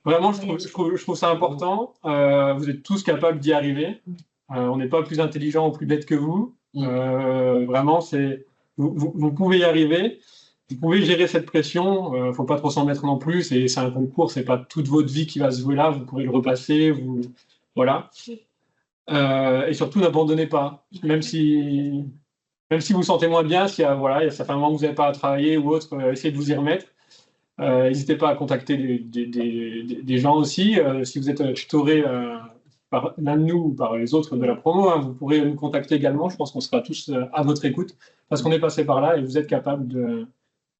vraiment, je trouve ça important. Vous êtes tous capables d'y arriver. On n'est pas plus intelligent ou plus bête que vous. Vraiment, vous pouvez y arriver. Vous pouvez gérer cette pression. Faut pas trop s'en mettre non plus. C'est un concours, c'est pas toute votre vie qui va se jouer là. Vous pourrez le repasser. Voilà. Et surtout, n'abandonnez pas. Même si vous vous sentez moins bien, ça fait un moment que vous n'avez pas à travailler ou autre, essayez de vous y remettre. N'hésitez pas à contacter des gens aussi. Si vous êtes tutoré par l'un de nous ou par les autres de la promo, vous pourrez nous contacter également. Je pense qu'on sera tous à votre écoute parce qu'on est passé par là et vous êtes capable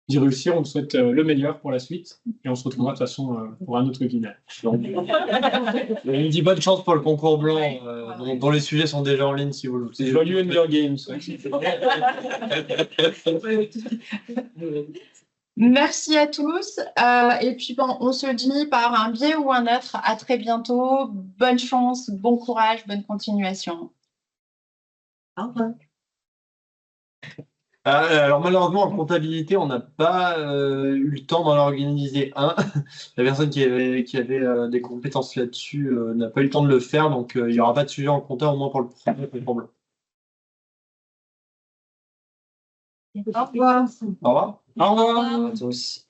d'y réussir. On vous souhaite le meilleur pour la suite et on se retrouvera de toute façon pour un autre webinaire. On dit bonne chance pour le concours blanc, dont les sujets sont déjà en ligne si vous le voulez. Joyeux Hunger Games. Merci à tous. Et puis, on se dit par un biais ou un autre, à très bientôt. Bonne chance, bon courage, bonne continuation. Au revoir. Alors malheureusement en comptabilité on n'a pas eu le temps d'en organiser un. La personne qui avait des compétences là-dessus n'a pas eu le temps de le faire, donc il n'y aura pas de sujet en compta au moins pour le premier concours blanc. Au revoir. Au revoir. Au revoir à tous.